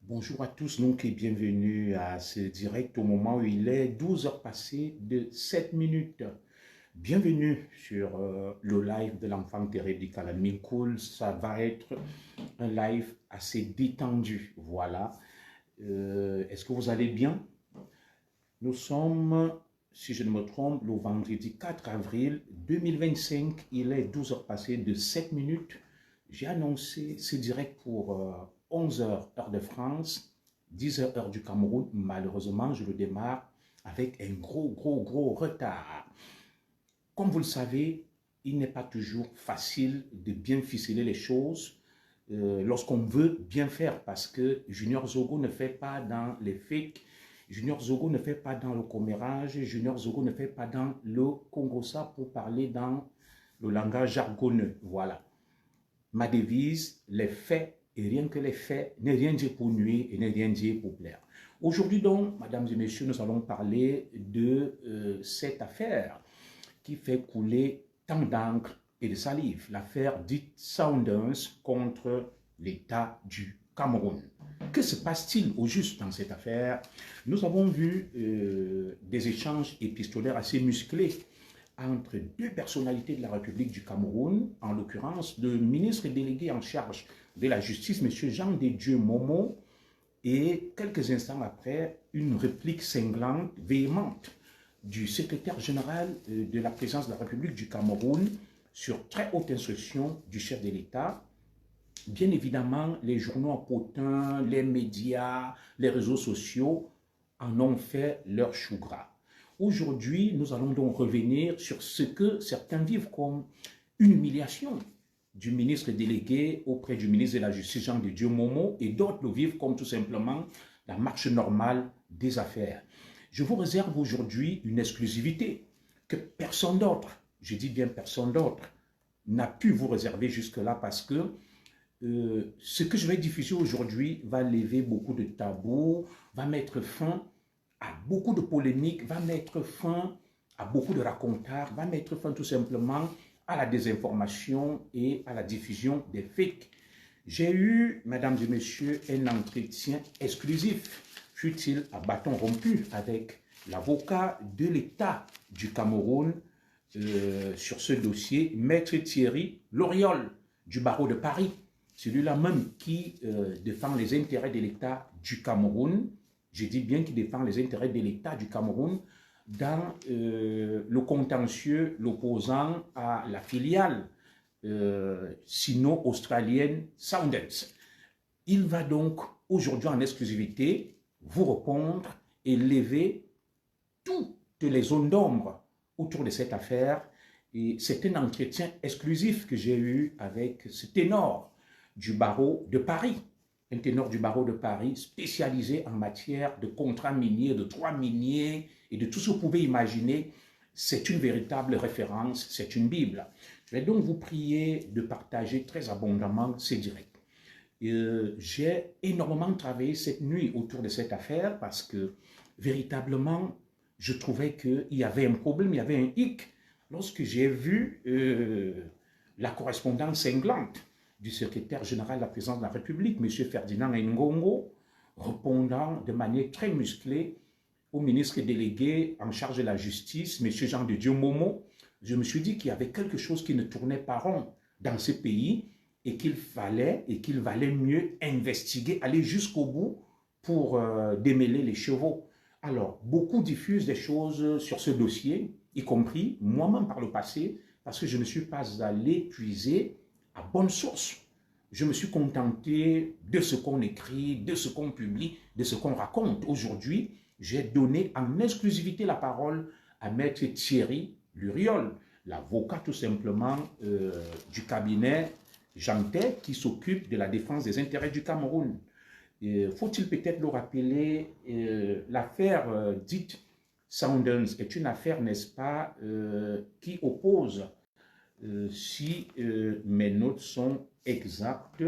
Bonjour à tous donc et bienvenue à ce direct au moment où il est 12 heures passées de 7 minutes. Bienvenue sur le live de l'enfant terrible du Calamine Cool. Ça va être un live assez détendu. Voilà. Est-ce que vous allez bien? Nous sommes, si je ne me trompe, le vendredi 4 avril 2025. Il est 12 heures passées de 7 minutes. J'ai annoncé ce direct pour 11 heures heure de France, 10 heures heure du Cameroun. Malheureusement, je le démarre avec un gros retard. Comme vous le savez, il n'est pas toujours facile de bien ficeler les choses lorsqu'on veut bien faire, parce que Junior Zogo ne fait pas dans les fakes, Junior Zogo ne fait pas dans le commérage, Junior Zogo ne fait pas dans le congossa pour parler dans le langage jargonneux. Voilà. Ma devise, les faits et rien que les faits, n'est rien dire pour nuire et n'est rien dire pour plaire. Aujourd'hui donc, mesdames et messieurs, nous allons parler de cette affaire qui fait couler tant d'encre et de salive, l'affaire dite Sanders contre l'État du Cameroun. Que se passe-t-il au juste dans cette affaire? Nous avons vu des échanges épistolaires assez musclés entre deux personnalités de la République du Cameroun, en l'occurrence le ministre délégué en charge de la justice, M. Jean de Dieu Momo, et quelques instants après, une réplique cinglante, véhémente, du secrétaire général de la présidence de la République du Cameroun sur très haute instruction du chef de l'État. Bien évidemment, les journaux à potins, les médias, les réseaux sociaux en ont fait leur chou gras. Aujourd'hui, nous allons donc revenir sur ce que certains vivent comme une humiliation du ministre délégué auprès du ministre de la Justice, Jean de Dieu Momo, et d'autres le vivent comme tout simplement la marche normale des affaires. Je vous réserve aujourd'hui une exclusivité que personne d'autre, je dis bien personne d'autre, n'a pu vous réserver jusque-là, parce que ce que je vais diffuser aujourd'hui va lever beaucoup de tabous, va mettre fin à beaucoup de polémiques, va mettre fin à beaucoup de racontards, va mettre fin tout simplement à la désinformation et à la diffusion des fakes. J'ai eu, mesdames et messieurs, un entretien exclusif, fut-il à bâton rompu, avec l'avocat de l'État du Cameroun sur ce dossier, Maître Thierry Loriol du barreau de Paris, celui-là même qui défend les intérêts de l'État du Cameroun. Je dis bien qu'il défend les intérêts de l'État du Cameroun dans le contentieux l'opposant à la filiale sino-australienne Sanders. Il va donc aujourd'hui en exclusivité vous répondre et lever toutes les zones d'ombre autour de cette affaire. Et c'est un entretien exclusif que j'ai eu avec ce ténor du barreau de Paris, un ténor du barreau de Paris spécialisé en matière de contrats miniers, de droits miniers et de tout ce que vous pouvez imaginer. C'est une véritable référence, c'est une Bible. Je vais donc vous prier de partager très abondamment ces directs. J'ai énormément travaillé cette nuit autour de cette affaire parce que véritablement, je trouvais qu'il y avait un problème, il y avait un hic. Lorsque j'ai vu la correspondance cinglante du secrétaire général de la présidence de la République, M. Ferdinand Ngongo, répondant de manière très musclée au ministre délégué en charge de la justice, M. Jean de Dieu Momo, je me suis dit qu'il y avait quelque chose qui ne tournait pas rond dans ce pays et qu'il valait mieux investiguer, aller jusqu'au bout pour démêler les chevaux. Alors, beaucoup diffusent des choses sur ce dossier, y compris moi-même par le passé, parce que je ne suis pas allé puiser à bonne source. Je me suis contenté de ce qu'on écrit, de ce qu'on publie, de ce qu'on raconte. Aujourd'hui, j'ai donné en exclusivité la parole à Maître Thierry Loriol, l'avocat tout simplement du cabinet Jantet qui s'occupe de la défense des intérêts du Cameroun. Faut-il peut-être le rappeler, l'affaire dite Sanders est une affaire, n'est-ce pas, qui oppose, si mes notes sont exactes,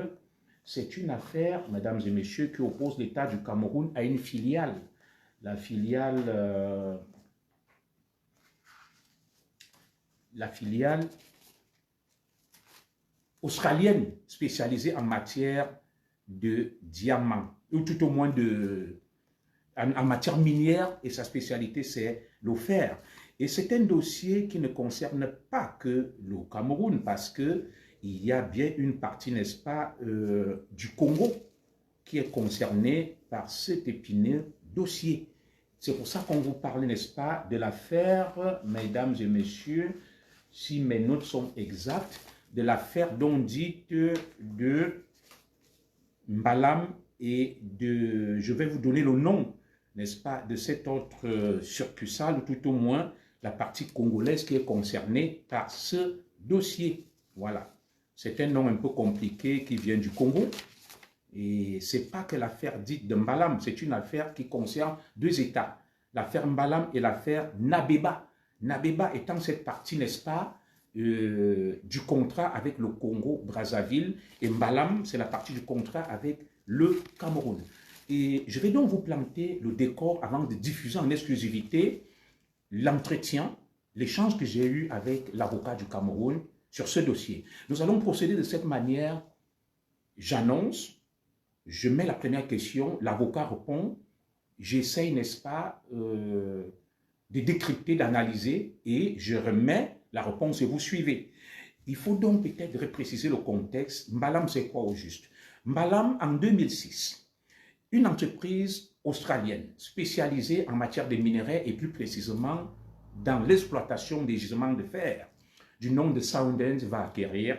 c'est une affaire, mesdames et messieurs, qui oppose l'État du Cameroun à une filiale. La filiale australienne spécialisée en matière de diamants, ou tout au moins en matière minière, et sa spécialité, c'est le fer. Et c'est un dossier qui ne concerne pas que le Cameroun, parce qu'il y a bien une partie, n'est-ce pas, du Congo qui est concernée par cet épineux dossier. C'est pour ça qu'on vous parle, n'est-ce pas, de l'affaire, mesdames et messieurs, si mes notes sont exactes, de l'affaire dont dite de Mbalam et de, je vais vous donner le nom, n'est-ce pas, de cette autre succursale, ou tout au moins la partie congolaise qui est concernée par ce dossier. Voilà. C'est un nom un peu compliqué qui vient du Congo. Et ce n'est pas que l'affaire dite de Mbalam, c'est une affaire qui concerne deux États. L'affaire Mbalam et l'affaire Nabeba. Nabeba étant cette partie, n'est-ce pas, du contrat avec le Congo-Brazzaville. Et Mbalam, c'est la partie du contrat avec le Cameroun. Et je vais donc vous planter le décor avant de diffuser en exclusivité l'entretien, l'échange que j'ai eu avec l'avocat du Cameroun sur ce dossier. Nous allons procéder de cette manière. J'annonce, je mets la première question, l'avocat répond, j'essaye, n'est-ce pas, de décrypter, d'analyser, et je remets la réponse et vous suivez. Il faut donc peut-être repréciser le contexte. Mbalam, c'est quoi au juste? Mbalam, en 2006, une entreprise australienne spécialisée en matière de minerais et plus précisément dans l'exploitation des gisements de fer du nom de Sundance va acquérir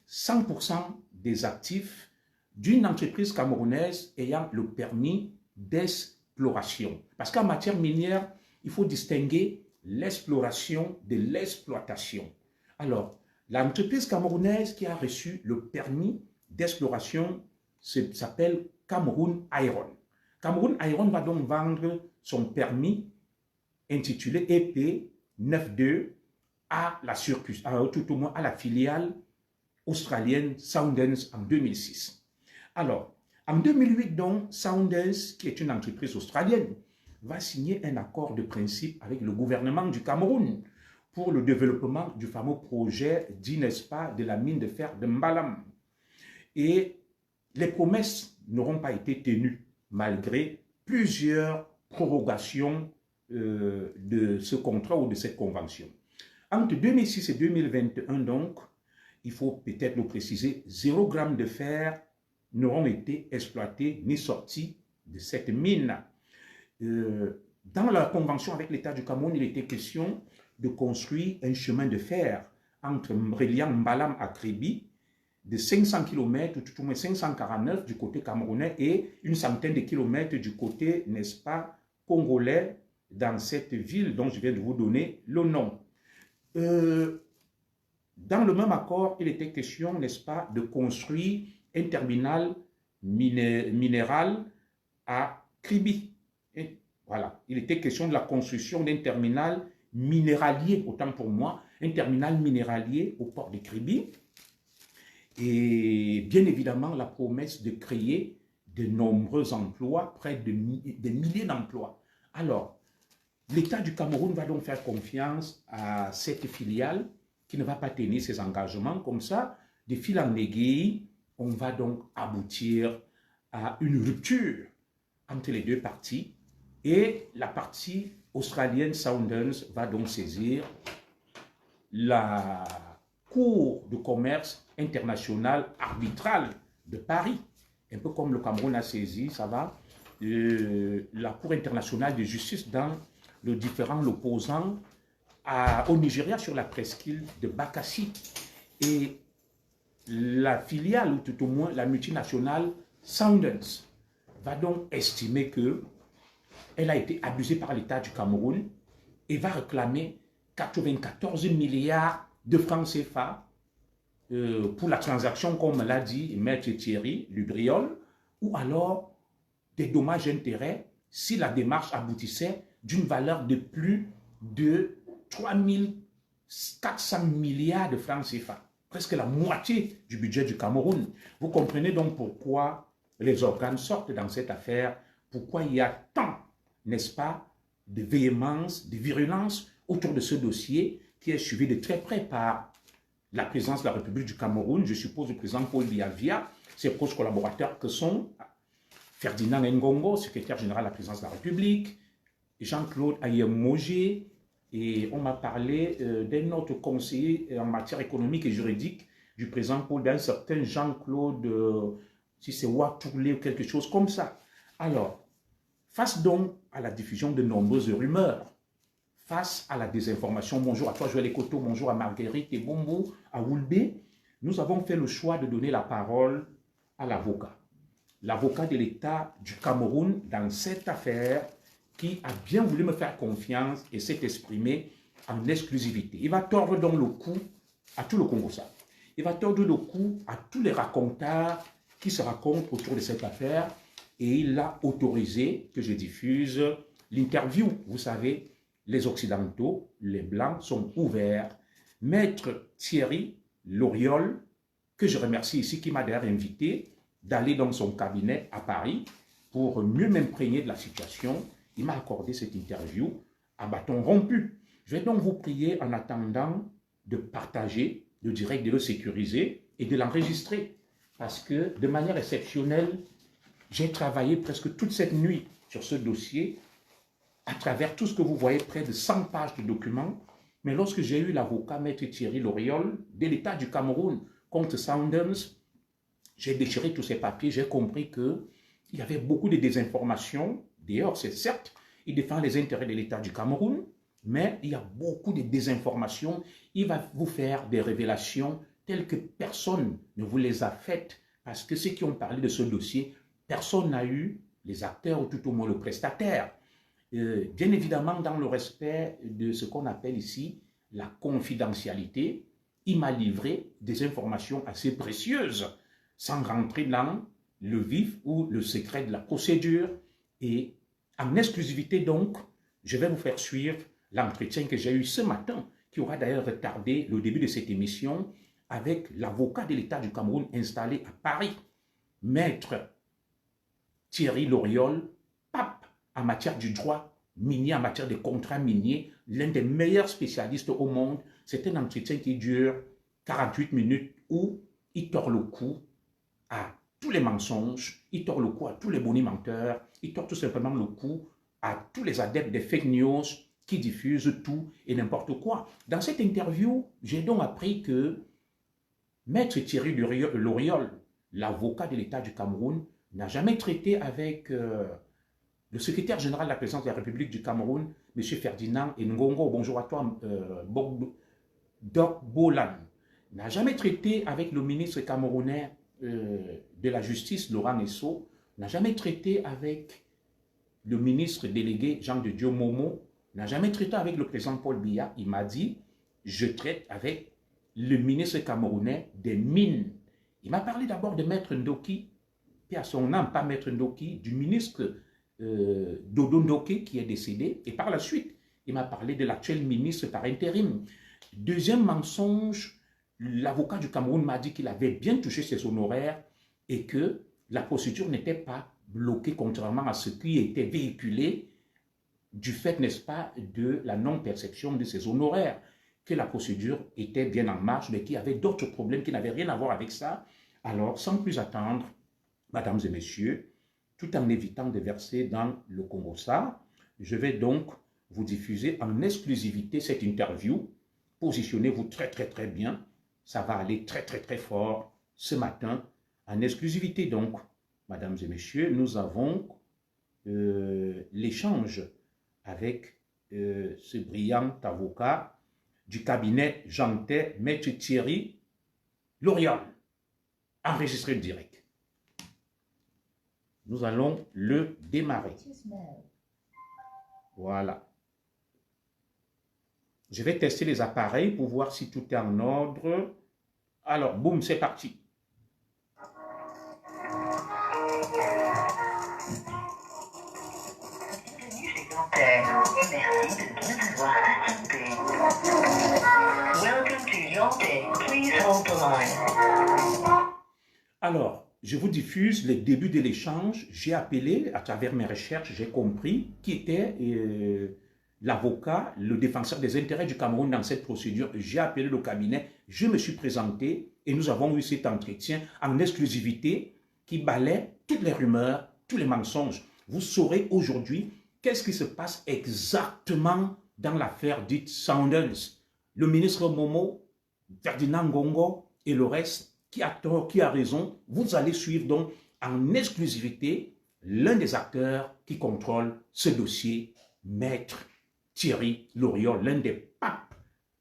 100% des actifs d'une entreprise camerounaise ayant le permis d'exploration. Parce qu'en matière minière, il faut distinguer l'exploration de l'exploitation. Alors, l'entreprise camerounaise qui a reçu le permis d'exploration s'appelle Cameroun Iron. Cameroun Iron va donc vendre son permis intitulé EP 92 à la tout au moins à la filiale australienne Sundance en 2006. Alors, en 2008, donc, Sundance, qui est une entreprise australienne, va signer un accord de principe avec le gouvernement du Cameroun pour le développement du fameux projet dit, n'est-ce pas, de la mine de fer de Mbalam. Et les promesses n'auront pas été tenues malgré plusieurs prorogations de ce contrat ou de cette convention. Entre 2006 et 2021, donc, il faut peut-être le préciser, 0 g de fer n'auront été exploités ni sortis de cette mine. Dans la convention avec l'État du Cameroun, il était question de construire un chemin de fer entre reliant Mbalam à Kribi de 500 km, ou tout au moins 549 du côté camerounais et une centaine de kilomètres du côté, n'est-ce pas, congolais, dans cette ville dont je viens de vous donner le nom. Dans le même accord, il était question, n'est-ce pas, de construire un terminal minéral à Kribi. Et voilà, il était question de la construction d'un terminal minéralier, autant pour moi, un terminal minéralier au port de Kribi. Et bien évidemment, la promesse de créer de nombreux emplois, près de des milliers d'emplois. Alors, l'État du Cameroun va donc faire confiance à cette filiale qui ne va pas tenir ses engagements. Comme ça, de fil en aiguille, on va donc aboutir à une rupture entre les deux parties. Et la partie australienne Sundance va donc saisir la Cour de commerce international arbitral de Paris, un peu comme le Cameroun a saisi, ça va, la Cour internationale de justice dans le différend l'opposant au Nigeria sur la presqu'île de Bakassi. Et la filiale, ou tout au moins la multinationale Sundance, va donc estimer qu'elle a été abusée par l'État du Cameroun et va réclamer 94 milliards de francs CFA pour la transaction, comme l'a dit Maître Thierry Lubriol, ou alors des dommages et intérêts si la démarche aboutissait d'une valeur de plus de 3 400 milliards de francs CFA, presque la moitié du budget du Cameroun. Vous comprenez donc pourquoi les organes sortent dans cette affaire, pourquoi il y a tant, n'est-ce pas, de véhémence, de virulence autour de ce dossier qui est suivi de très près par la présidence de la République du Cameroun, je suppose le président Paul Biya via ses proches collaborateurs que sont Ferdinand Ngongo, secrétaire général de la présidence de la République, Jean-Claude Ayemogé, et on m'a parlé d'un autre conseiller en matière économique et juridique du président Paul, d'un certain Jean-Claude, si c'est Ouattoulé ou quelque chose comme ça. Alors, face donc à la diffusion de nombreuses rumeurs, face à la désinformation, bonjour à toi Joël Ekoto, bonjour à Marguerite et Bombo, à Woulbé, nous avons fait le choix de donner la parole à l'avocat de l'État du Cameroun dans cette affaire qui a bien voulu me faire confiance et s'est exprimé en exclusivité. Il va tordre donc le cou à tout le Congo-Ça. Il va tordre le cou à tous les raconteurs qui se racontent autour de cette affaire et il a autorisé que je diffuse l'interview. Vous savez, les Occidentaux, les Blancs sont ouverts. Maître Thierry Loriol, que je remercie ici, qui m'a d'ailleurs invité d'aller dans son cabinet à Paris pour mieux m'imprégner de la situation. Il m'a accordé cette interview à bâton rompu. Je vais donc vous prier en attendant de partager le direct, de le sécuriser et de l'enregistrer. Parce que de manière exceptionnelle, j'ai travaillé presque toute cette nuit sur ce dossier à travers tout ce que vous voyez, près de 100 pages de documents. Mais lorsque j'ai eu l'avocat Maître Thierry Loriol de l'État du Cameroun contre Sanders, j'ai déchiré tous ces papiers, j'ai compris qu'il y avait beaucoup de désinformations. D'ailleurs, c'est certes, il défend les intérêts de l'État du Cameroun, mais il y a beaucoup de désinformations. Il va vous faire des révélations telles que personne ne vous les a faites, parce que ceux qui ont parlé de ce dossier, personne n'a eu, les acteurs ou tout au moins le prestataire. Bien évidemment, dans le respect de ce qu'on appelle ici la confidentialité, il m'a livré des informations assez précieuses, sans rentrer dans le vif ou le secret de la procédure. Et en exclusivité donc, je vais vous faire suivre l'entretien que j'ai eu ce matin, qui aura d'ailleurs retardé le début de cette émission, avec l'avocat de l'État du Cameroun installé à Paris, Maître Thierry Loriol, pape en matière du droit minier, en matière des contrats miniers, l'un des meilleurs spécialistes au monde. C'est un entretien qui dure 48 minutes où il tord le cou à tous les mensonges, il tord le cou à tous les bonimenteurs, il tord tout simplement le cou à tous les adeptes des fake news qui diffusent tout et n'importe quoi. Dans cette interview, j'ai donc appris que Maître Thierry Loriol, l'avocat de l'État du Cameroun, n'a jamais traité avec le secrétaire général de la présidence de la République du Cameroun, M. Ferdinand Ngongo, bonjour à toi, Doc Bolan, n'a jamais traité avec le ministre camerounais de la Justice, Laurent Esso, n'a jamais traité avec le ministre délégué Jean de Dieu Momo, n'a jamais traité avec le président Paul Biya. Il m'a dit, je traite avec le ministre camerounais des Mines. Il m'a parlé d'abord de Maître Ndoki, qui a son nom, pas Maître Ndoki, du ministre Dodo Ndoké qui est décédé. Et par la suite, il m'a parlé de l'actuel ministre par intérim. Deuxième mensonge, l'avocat du Cameroun m'a dit qu'il avait bien touché ses honoraires et que la procédure n'était pas bloquée, contrairement à ce qui était véhiculé du fait, n'est-ce pas, de la non-perception de ses honoraires, que la procédure était bien en marche, mais qu'il y avait d'autres problèmes qui n'avaient rien à voir avec ça. Alors, sans plus attendre, mesdames et messieurs, tout en évitant de verser dans le Congo-Ça, je vais donc vous diffuser en exclusivité cette interview. Positionnez-vous très bien. Ça va aller très fort ce matin. En exclusivité donc, mesdames et messieurs, nous avons l'échange avec ce brillant avocat du cabinet Jantais, Maître Thierry Loriol. Enregistré le direct. Nous allons le démarrer. Voilà. Je vais tester les appareils pour voir si tout est en ordre. Alors, boum, c'est parti. Merci de bien vouloir assister. Welcome to Yaoundé. Please hold the line. Alors, je vous diffuse les débuts de l'échange. J'ai appelé, à travers mes recherches, j'ai compris qui était l'avocat, le défenseur des intérêts du Cameroun dans cette procédure. J'ai appelé le cabinet je me suis présenté et nous avons eu cet entretien en exclusivité qui balaie toutes les rumeurs, tous les mensonges. Vous saurez aujourd'hui qu'est-ce qui se passe exactement dans l'affaire dite Sundance. Le ministre Momo, Ferdinand Ngongo et le reste, qui a tort, qui a raison, vous allez suivre donc en exclusivité l'un des acteurs qui contrôle ce dossier, Maître Thierry Loriol, l'un des papes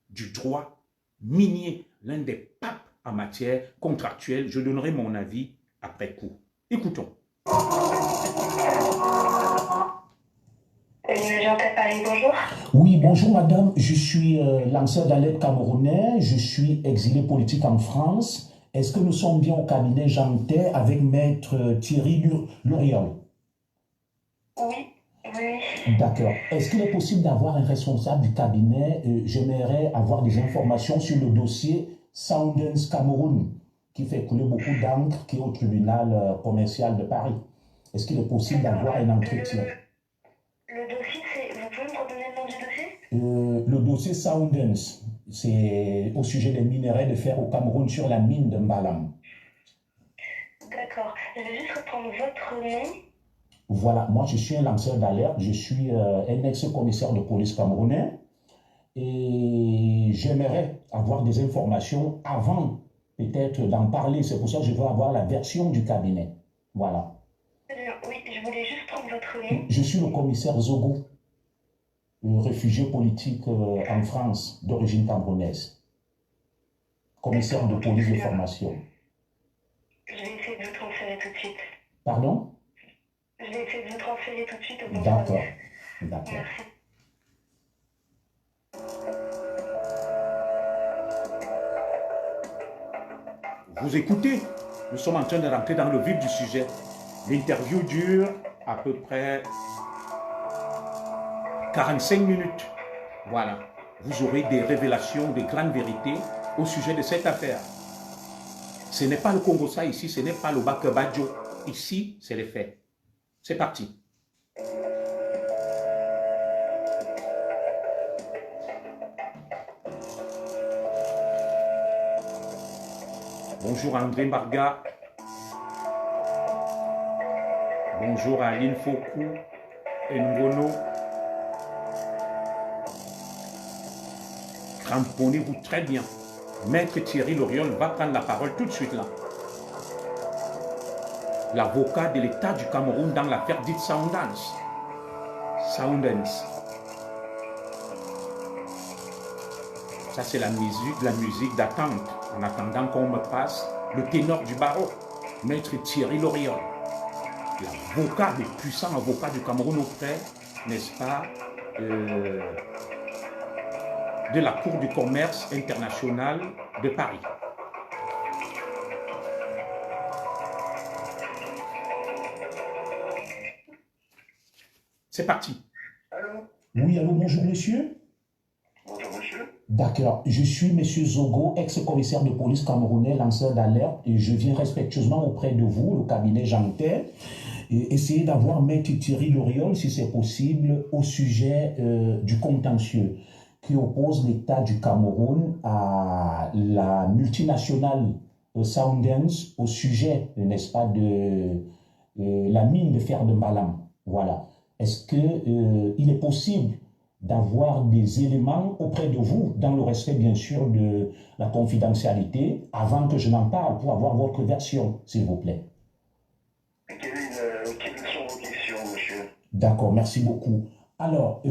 du droit minier, l'un des papes en matière contractuelle. Je donnerai mon avis après coup. Écoutons. Paris, bonjour. Oui, bonjour madame, je suis lanceur d'alerte camerounais, je suis exilé politique en France. Est-ce que nous sommes bien au cabinet Jeantais avec maître Thierry Loriol? Oui, oui. D'accord. Est-ce qu'il est possible d'avoir un responsable du cabinet? J'aimerais avoir des informations sur le dossier Sundance Cameroun, qui fait couler beaucoup d'encre, qui est au tribunal commercial de Paris. Est-ce qu'il est possible d'avoir un entretien? Le dossier, c'est... Vous pouvez me redonner le nom du dossier? Le dossier Sundance, c'est au sujet des minerais de fer au Cameroun sur la mine de Mbalam. D'accord. Je vais juste reprendre votre nom. Voilà, moi je suis un lanceur d'alerte, je suis un ex-commissaire de police camerounais et j'aimerais avoir des informations avant peut-être d'en parler. C'est pour ça que je veux avoir la version du cabinet. Voilà. Très bien. Oui, je voulais juste prendre votre nom. Je suis le commissaire Zogo, réfugié politique en France d'origine camerounaise. Commissaire de police de formation. Je vais essayer de vous transférer tout de suite. Pardon? Je vais essayer de vous transférer tout de suite au bon D'accord. service. D'accord. Merci. Vous écoutez, nous sommes en train de rentrer dans le vif du sujet. L'interview dure à peu près 45 minutes. Voilà, vous aurez des révélations, des grandes vérités au sujet de cette affaire. Ce n'est pas le Congo-Ça ici, ce n'est pas le Bakabadjo. Ici, c'est les faits. C'est parti. Bonjour à André Marga. Bonjour à Aline Fokou et Ngono. Cramponnez-vous très bien. Maître Thierry Loriol va prendre la parole tout de suite là. L'avocat de l'État du Cameroun dans l'affaire dite Sundance. Sundance. Ça, c'est la musique d'attente. En attendant qu'on me passe le ténor du barreau, Maître Thierry Loriol. L'avocat, le puissant avocat du Cameroun auprès, n'est-ce pas, de la Cour du commerce international de Paris. C'est parti. Allô? Oui, allô, bonjour monsieur. Bonjour, monsieur. D'accord, je suis monsieur Zogo, ex-commissaire de police camerounais, lanceur d'alerte, et je viens respectueusement auprès de vous, le cabinet Jeantais, et essayer d'avoir maître Thierry Loriol, si c'est possible, au sujet du contentieux qui oppose l'État du Cameroun à la multinationale Sundance au sujet, n'est-ce pas, de la mine de fer de Mbalam. Voilà. Est-ce qu'il est possible d'avoir des éléments auprès de vous, dans le respect bien sûr de la confidentialité, avant que je n'en parle, pour avoir votre version, s'il vous plaît? Quelles sont vos questions, monsieur? D'accord, merci beaucoup. Alors,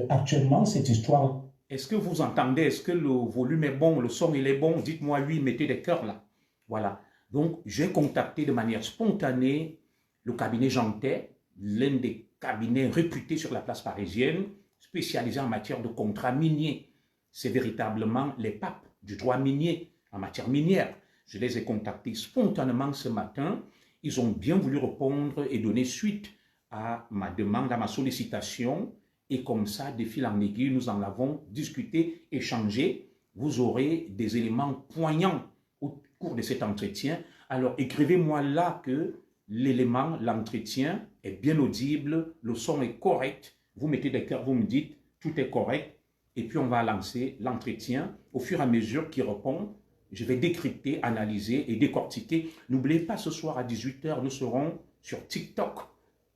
actuellement, cette histoire... Est-ce que vous entendez? Est-ce que le volume est bon? Le son, il est bon? Dites-moi oui, mettez des cœurs là. Voilà. Donc, j'ai contacté de manière spontanée le cabinet Jeantais, l'un des cabinets réputés sur la place parisienne, spécialisé en matière de contrats miniers. C'est véritablement les papes du droit minier en matière minière. Je les ai contactés spontanément ce matin. Ils ont bien voulu répondre et donner suite à ma demande, à ma sollicitation. Et comme ça, de fil en aiguille, nous en avons discuté, échangé. Vous aurez des éléments poignants au cours de cet entretien. Alors, écrivez-moi là que l'élément, l'entretien est bien audible, le son est correct. Vous mettez des cœurs, vous me dites, tout est correct. Et puis, on va lancer l'entretien. Au fur et à mesure qu'il répond, Je vais décrypter, analyser et décortiquer. N'oubliez pas, ce soir à 18 h, nous serons sur TikTok,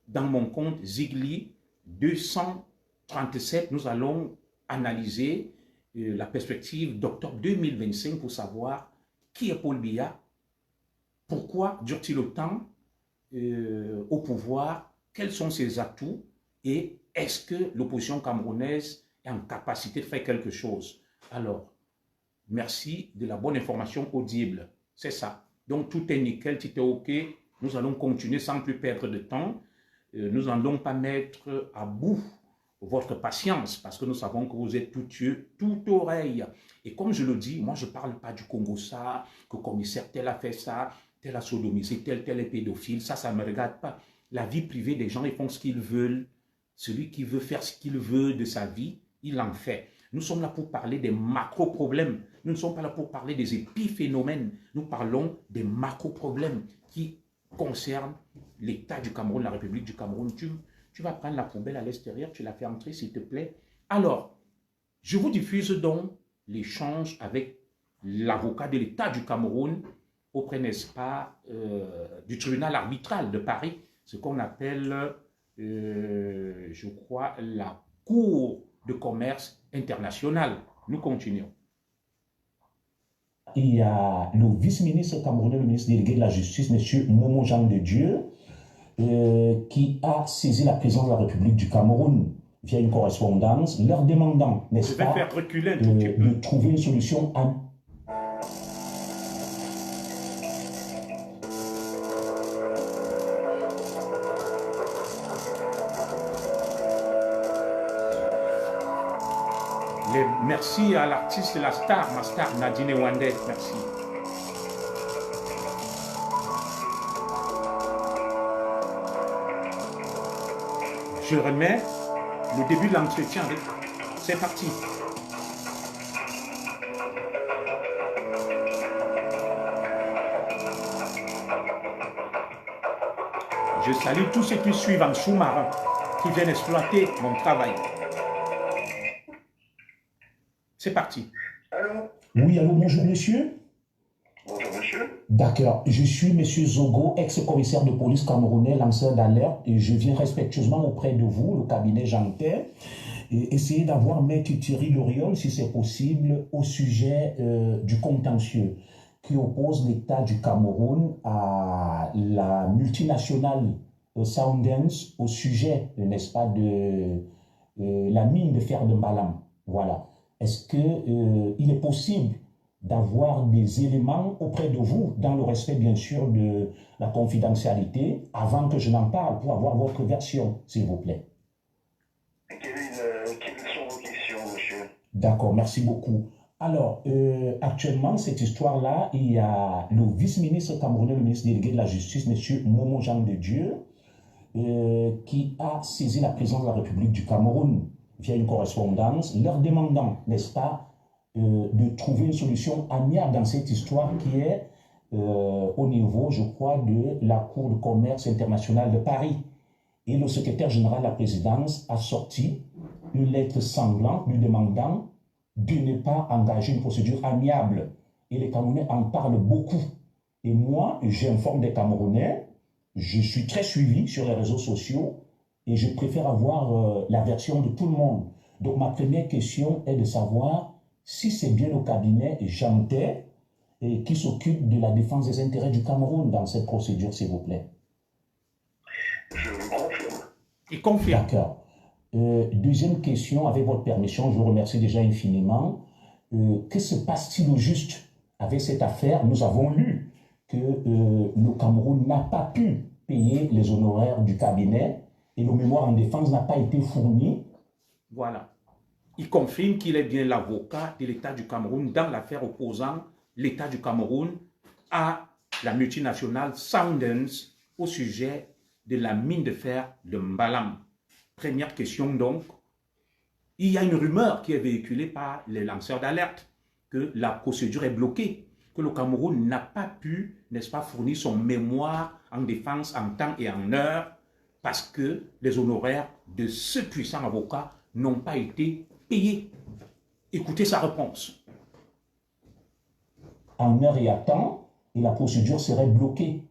dans mon compte Zigli 237. Nous allons analyser la perspective d'octobre 2025 pour savoir qui est Paul Biya, pourquoi dure-t-il autant au pouvoir, quels sont ses atouts et est-ce que l'opposition camerounaise est en capacité de faire quelque chose. Alors, merci de la bonne information audible. C'est ça. Donc, tout est nickel, tout est OK. Nous allons continuer sans plus perdre de temps. Nous n'allons pas mettre à bout votre patience parce que nous savons que vous êtes tout yeux, tout oreille. Et comme je le dis, moi, je ne parle pas du Congo ça, que le commissaire tel a fait ça, tel a sodomisé, tel est pédophile. Ça ne me regarde pas. La vie privée des gens, ils font ce qu'ils veulent. Celui qui veut faire ce qu'il veut de sa vie, il en fait. Nous sommes là pour parler des macro-problèmes. Nous ne sommes pas là pour parler des épiphénomènes. Nous parlons des macro-problèmes qui concernent l'État du Cameroun, la République du Cameroun. Tu vas prendre la poubelle à l'extérieur, tu la fais entrer, s'il te plaît. Alors, je vous diffuse donc l'échange avec l'avocat de l'État du Cameroun auprès, n'est-ce pas, du tribunal arbitral de Paris, ce qu'on appelle, je crois, la Cour de commerce international. Nous continuons. Il y a le vice-ministre camerounais, le ministre délégué de la Justice, M. Momo Jean de Dieu, qui a saisi la présidence de la République du Cameroun via une correspondance, leur demandant, n'est-ce pas, faire reculer un tout petit peu. de trouver une solution à... Merci à l'artiste, la star, ma star, Nadine Wandé. Merci. Je remets le début de l'entretien avec. C'est parti. Je salue tous ceux qui suivent en sous-marin, qui viennent exploiter mon travail. C'est parti. Allô? Oui, allô, bonjour monsieur. Bonjour monsieur. D'accord, je suis monsieur Zogo, ex-commissaire de police camerounais, lanceur d'alerte, et je viens respectueusement auprès de vous, le cabinet Jantet, et essayer d'avoir Maître Thierry Loriol, si c'est possible, au sujet du contentieux qui oppose l'État du Cameroun à la multinationale Soundance au sujet, n'est-ce pas, de la mine de fer de Mbalam. Voilà. Est-ce qu'il est possible d'avoir des éléments auprès de vous, dans le respect bien sûr de la confidentialité, avant que je n'en parle, pour avoir votre version, s'il vous plaît? Quelles sont vos questions, monsieur? D'accord, merci beaucoup. Alors, actuellement, cette histoire-là, il y a le vice-ministre camerounais, le ministre délégué de la Justice, M. Momo Jean de Dieu, qui a saisi la présidence de la République du Cameroun via une correspondance, leur demandant, n'est-ce pas, de trouver une solution amiable dans cette histoire qui est au niveau, je crois, de la Cour de commerce internationale de Paris. Et le secrétaire général de la présidence a sorti une lettre sanglante lui demandant de ne pas engager une procédure amiable. Et les Camerounais en parlent beaucoup. Et moi, j'informe des Camerounais, je suis très suivi sur les réseaux sociaux et je préfère avoir la version de tout le monde. Donc ma première question est de savoir si c'est bien le cabinet Jantet qui s'occupe de la défense des intérêts du Cameroun dans cette procédure, s'il vous plaît. Je vous confirme. Il confirme. D'accord. Deuxième question, avec votre permission, je vous remercie déjà infiniment. Que se passe-t-il au juste avec cette affaire? Nous avons lu que le Cameroun n'a pas pu payer les honoraires du cabinet et le mémoire en défense n'a pas été fourni. Voilà. Il confirme qu'il est bien l'avocat de l'État du Cameroun dans l'affaire opposant l'État du Cameroun à la multinationale Soundance au sujet de la mine de fer de Mbalam. Première question donc, il y a une rumeur qui est véhiculée par les lanceurs d'alerte que la procédure est bloquée, que le Cameroun n'a pas pu, n'est-ce pas, fournir son mémoire en défense en temps et en heure parce que les honoraires de ce puissant avocat n'ont pas été payés. Écoutez sa réponse. en heure et à temps, et la procédure serait bloquée.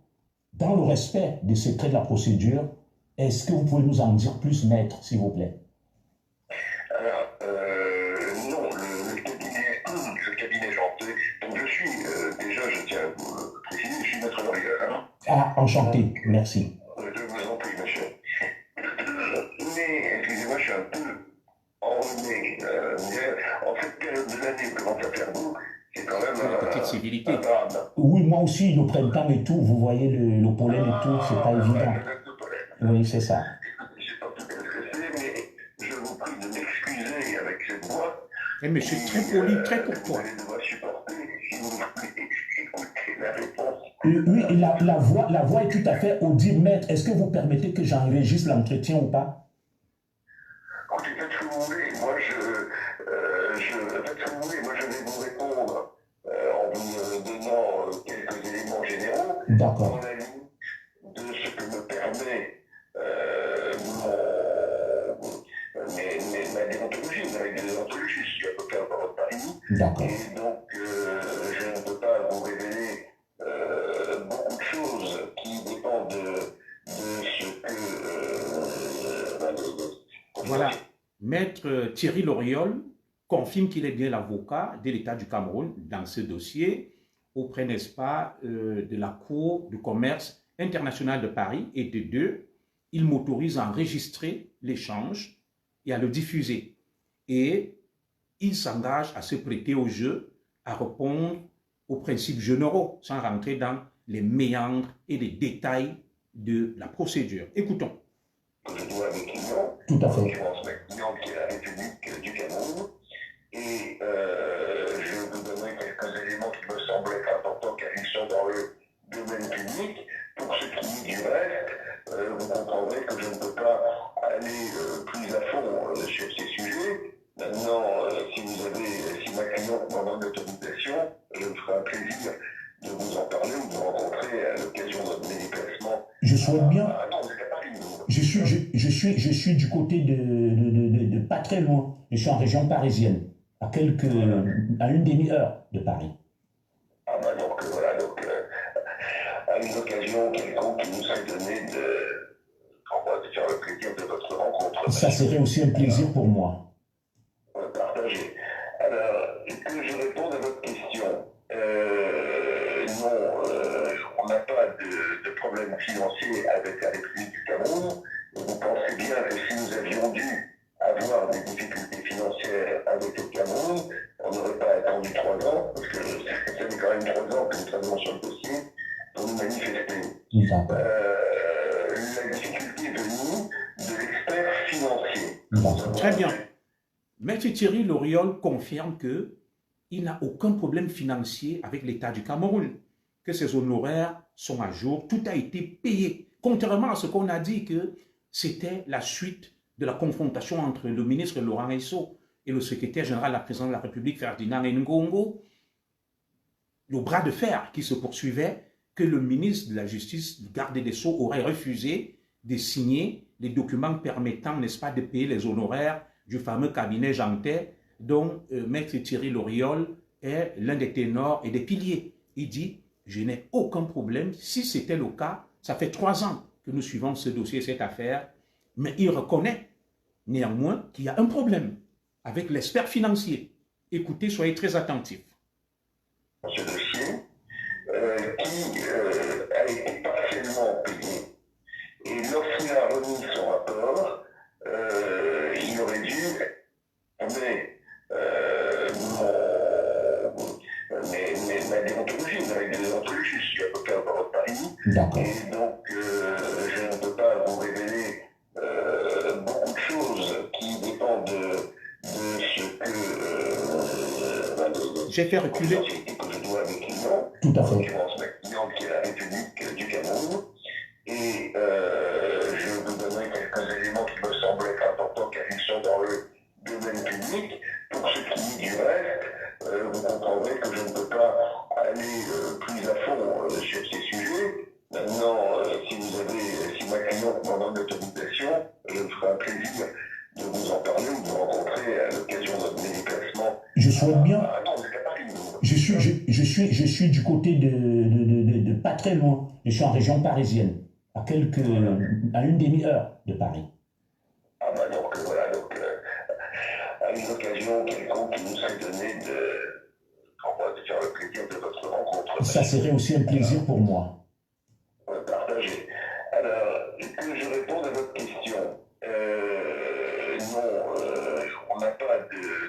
Dans le respect des secrets de la procédure, est-ce que vous pouvez nous en dire plus, maître, s'il vous plaît? Alors, non, le cabinet Jantet, donc je suis, déjà, je tiens à vous préciser, je suis maître L'Oréal. Hein. Ah, enchanté, merci. Je vous en prie, monsieur. Mais, excusez-moi, je suis un peu enrhumé. En cette période de l'année où commence à faire beau, c'est quand même Une petite civilité. un drame. Oui, moi aussi, le printemps et tout, vous voyez le pollen et tout, c'est pas évident. Oui, c'est ça. Je ne sais pas tout à fait ce que c'est, mais je vous prie de m'excuser avec cette voix. Un monsieur très poli, très Vous courtois. allez devoir supporter, si vous voulez, écouter la réponse. Oui, la voix est tout à fait audible, maître. Est-ce que vous permettez que j'enregistre l'entretien ou pas? Écoutez, faites ce que vous voulez. Moi, faites ce que vous voulez. Moi, je vais vous répondre en vous donnant quelques éléments généraux. D'accord. Dans la limite de ce que me permet ma déontologie, ma règle de déontologie. Je suis avocat au barreau de Paris. D'accord. Et donc, je ne peux pas vous révéler beaucoup de choses qui dépendent de ce que... Voilà. Maître Thierry Loriol confirme qu'il est bien l'avocat de l'État du Cameroun dans ce dossier auprès, n'est-ce pas, de la Cour de commerce internationale de Paris, et de deux, il m'autorise à enregistrer l'échange et à le diffuser. Et il s'engage à se prêter au jeu, à répondre aux principes généraux, sans rentrer dans les méandres et les détails de la procédure. Écoutons. Je dois à mes clients, Tout à en fait. l'occurrence ma cliente qui est la République du Cameroun, et je vous donnerai quelques éléments qui me semblent être importants car ils sont dans le domaine public. Pour ce qui est du reste, vous comprendrez que je ne peux pas aller plus à fond sur ces sujets. Maintenant, si ma cliente m'en donne l'autorisation, je me ferai un plaisir de vous en parler ou de vous rencontrer à l'occasion de mes déplacements. Je souhaite bien. Non, vous êtes à Paris, vous. Je suis du côté de pas très loin. Je suis en région parisienne, à une demi-heure de Paris. Ah bah donc voilà, à une occasion quelconque qui nous serait donnée on va faire le plaisir de votre rencontre. Ça serait aussi un plaisir pour moi. Partagé. Alors, que je réponde à votre question. Non, on n'a pas de problème financier avec la République du Cameroun. Vous pensez bien que si nous avions dû avoir des difficultés financières avec le Cameroun, on n'aurait pas attendu 3 ans, parce que ça fait quand même 3 ans que nous travaillons sur le dossier pour nous manifester. D'accord. La difficulté est venue de l'expert financier. D'accord. Très bien. Maître Thierry Loriol confirme qu'il n'a aucun problème financier avec l'État du Cameroun, que ses honoraires sont à jour, tout a été payé. Contrairement à ce qu'on a dit que c'était la suite de la confrontation entre le ministre Laurent Esso et le secrétaire général de la présidence de la République, Ferdinand Ngongo, le bras de fer qui se poursuivait, que le ministre de la Justice, le garde des Sceaux, aurait refusé de signer les documents permettant, n'est-ce pas, de payer les honoraires du fameux cabinet Jantet, dont Maître Thierry Loriol est l'un des ténors et des piliers. Il dit, je n'ai aucun problème. Si c'était le cas, ça fait 3 ans que nous suivons ce dossier, cette affaire, mais il reconnaît néanmoins qu'il y a un problème avec l'expert financier. Écoutez, soyez très attentifs. Ce dossier qui a été partiellement payé. Et lorsqu'il a remis son rapport, il aurait dû ma déontologie, ma règle de déontologie. Je suis avocat au barreau de Paris. D'accord. Et donc, je ne peux pas vous révéler beaucoup de choses qui dépendent de ce que... J'ai fait reculer. que je dois à mes clients. Tout à En fait. l'occurrence, ma cliente qui est la République du Cameroun. Et je vous donnerai quelques éléments qui me semblent être importants car ils sont dans le domaine public. Pour ce qui est du reste, vous comprendrez que je ne peux pas aller plus à fond sur ces sujets. Maintenant, si ma cliente m'en donne l'autorisation, je me ferai un plaisir de vous en parler ou de vous rencontrer à l'occasion de mes déplacements. Je souhaite bien. Non, vous êtes à Paris, vous. Je suis du côté de pas très loin. Je suis en région parisienne, à une demi-heure de Paris. Ah bah donc voilà, à une occasion quelconque qui nous serait donnée de faire le plaisir de votre rencontre. Ça serait aussi un plaisir pour moi. Partagé. Alors, que je réponde à votre question. Non, on n'a pas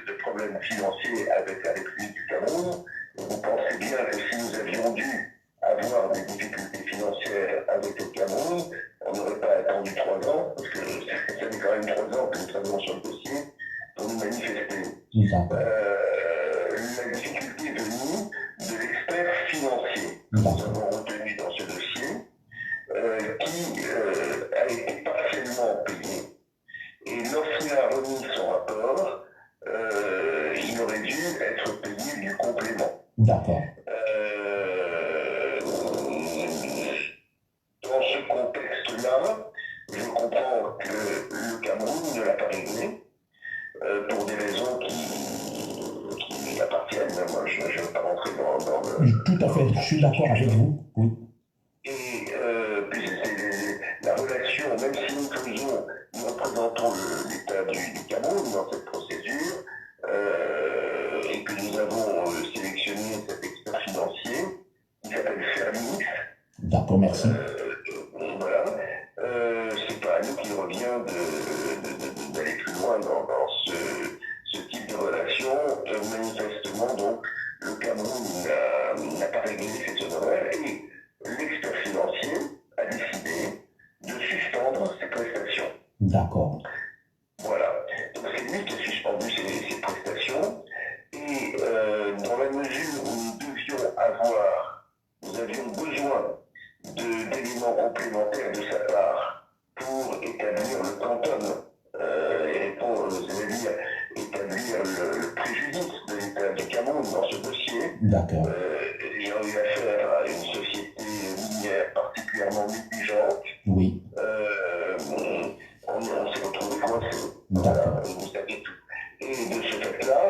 de problème financier avec la République du Cameroun. Vous pensez bien que si nous avions dû avoir des difficultés financières avec le Cameroun, on n'aurait pas attendu 3 ans, parce que ça fait quand même 3 ans que nous travaillons sur le dossier pour nous manifester. La difficulté est venue de l'expert financier que nous avons retenu dans ce dossier, qui a été partiellement payé. Et lorsqu'il a remis son rapport, il aurait dû être payé du complément. D'accord. Dans ce contexte-là, je comprends que le Cameroun ne l'a pas réglé pour des raisons qui lui appartiennent. Moi, je ne vais pas rentrer dans le... Tout à fait, je suis d'accord avec vous. Oui. Et puis la relation, même si nous représentons l'État du Cameroun dans cette procédure, et que nous avons sélectionné cet expert financier, qui s'appelle Fermis. D'accord, merci. Voilà. C'est pas à nous qu'il revient d'aller plus loin dans ce type de relation. Manifestement, donc, le Cameroun n'a pas réglé ses honoraires et l'expert financier a décidé de suspendre ses prestations. D'accord. Voilà. Donc c'est lui qui a suspendu ses prestations. Et dans la mesure où nous avions besoin d'éléments complémentaires de sa part pour établir le quantum et répondre, c'est-à-dire établir le préjudice de l'État du Cameroun dans ce dossier. D'accord. Ayant eu affaire à une société minière particulièrement négligente. Oui. On s'est retrouvé coincé. D'accord. Vous savez tout. Et de ce fait-là,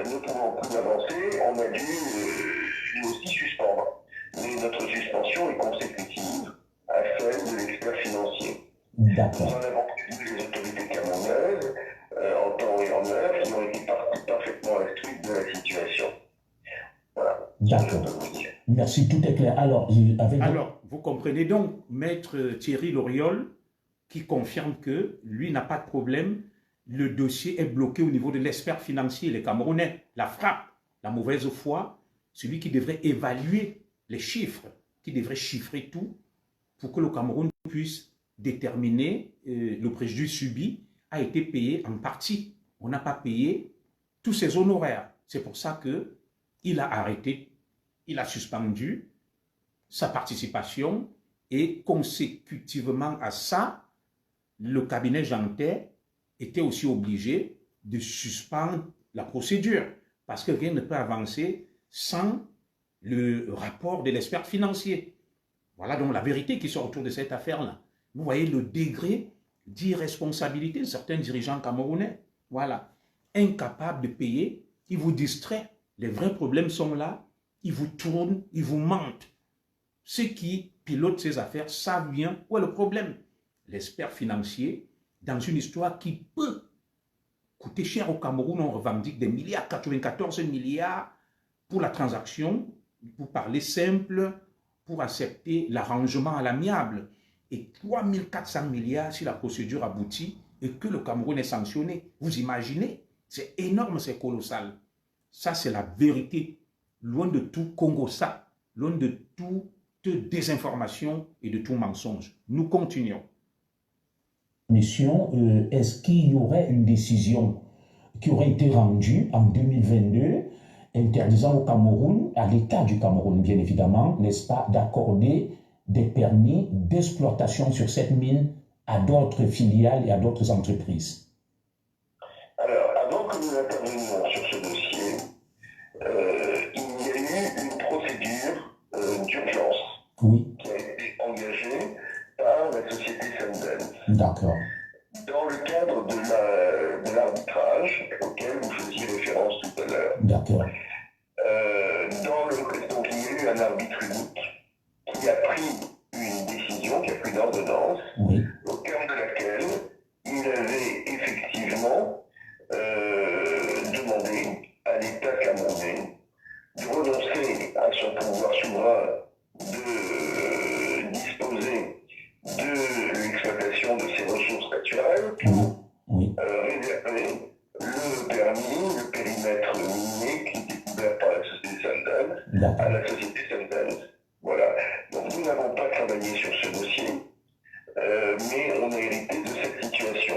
ne pouvant plus avancer, on a dû lui aussi suspendre. Mais notre suspension est consécutive à celle de l'expert financier. D'accord. Nous en avons prévenu les autorités camerounaises en temps et en heure qui ont été parfaitement instruites de la situation. Voilà. D'accord. Merci, tout est clair. Alors, vous comprenez donc, Maître Thierry Loriol, qui confirme que lui n'a pas de problème, le dossier est bloqué au niveau de l'expert financier, les Camerounais, la frappe, la mauvaise foi, celui qui devrait évaluer les chiffres, qui devrait chiffrer tout pour que le Cameroun puisse déterminer le préjudice subi a été payé en partie. On n'a pas payé tous ses honoraires. C'est pour ça qu'il a arrêté, il a suspendu sa participation et consécutivement à ça, le cabinet Jeantet était aussi obligé de suspendre la procédure parce que rien ne peut avancer sans le rapport de l'expert financier. Voilà donc la vérité qui sort autour de cette affaire-là. Vous voyez le degré d'irresponsabilité de certains dirigeants camerounais. Voilà. Incapables de payer, ils vous distraient. Les vrais problèmes sont là. Ils vous tournent, ils vous mentent. Ceux qui pilotent ces affaires savent bien où est le problème. L'expert financier, dans une histoire qui peut coûter cher au Cameroun, on revendique des milliards, 94 milliards pour la transaction, pour parler simple, pour accepter l'arrangement à l'amiable. Et 3400 milliards si la procédure aboutit et que le Cameroun est sanctionné. Vous imaginez? C'est énorme, c'est colossal. Ça, c'est la vérité. Loin de tout Congo, ça. Loin de toute désinformation et de tout mensonge. Nous continuons. Est-ce qu'il y aurait une décision qui aurait été rendue en 2022 interdisant au Cameroun, à l'État du Cameroun bien évidemment, n'est-ce pas, d'accorder des permis d'exploitation sur cette mine à d'autres filiales et à d'autres entreprises? Alors, avant que nous intervenions sur ce dossier, il y a eu une procédure d'urgence qui a été engagée par la société Sundance. D'accord. Dans le cadre de l'arbitrage auquel vous faisiez référence tout à l'heure. D'accord. naturelle Oui. pour Oui. réserver le permis, le périmètre minier qui était couvert par la société Sundance à D'accord. la société Sundance. Voilà. Donc nous n'avons pas travaillé sur ce dossier, mais on a hérité de cette situation.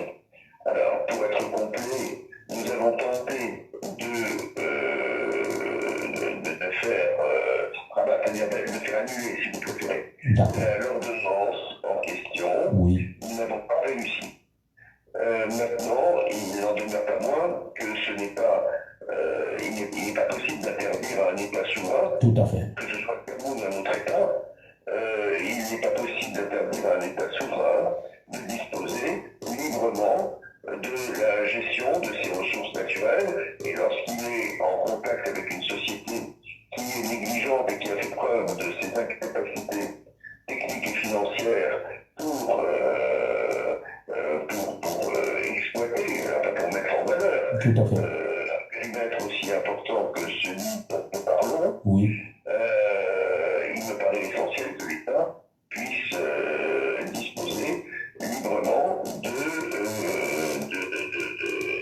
Alors, pour être complet, nous avons tenté de faire rabat, c'est-à-dire de faire annuler, si vous préférez, D'accord. l'ordonnance en question. Oui. Nous n'avons pas réussi. Maintenant, il n'en demeure pas moins que ce n'est pas, il n'est pas possible d'interdire à un État souverain, Tout à fait. que ce soit le Cameroun ou un autre État, il n'est pas possible d'interdire à un État souverain de disposer librement de la gestion de ses ressources naturelles, et lorsqu'il est en contact avec une société qui est négligente et qui a fait preuve de ses incapacités techniques et financières pour exploiter, pour mettre en valeur Tout à fait. un périmètre aussi important que celui dont nous parlons, Oui. il me paraît essentiel que l'État puisse disposer librement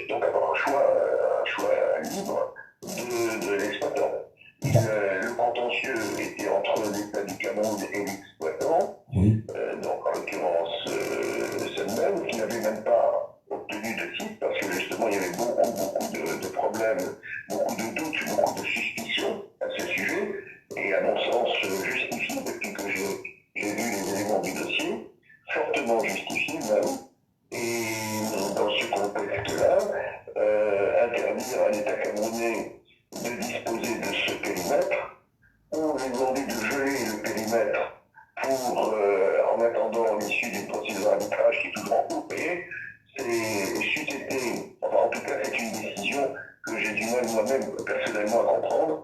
donc avoir un choix libre de l'exploitant. Le contentieux était entre l'État du Cameroun et l'exploitant, Oui. donc en l'occurrence Sundance, qui n'avait même pas obtenu de titre parce que justement il y avait beaucoup de problèmes, beaucoup de doutes, beaucoup de suspicions à ce sujet, et à mon sens justifié depuis que j'ai vu les éléments du dossier, fortement justifié même. Et dans ce contexte-là, interdire à l'État camerounais de disposer de ce périmètre, ou lui demander de geler le périmètre pour, en attendant l'issue d'une procédure d'arbitrage qui est toujours en cours, enfin en tout cas c'est une décision que j'ai du mal moi-même personnellement à comprendre,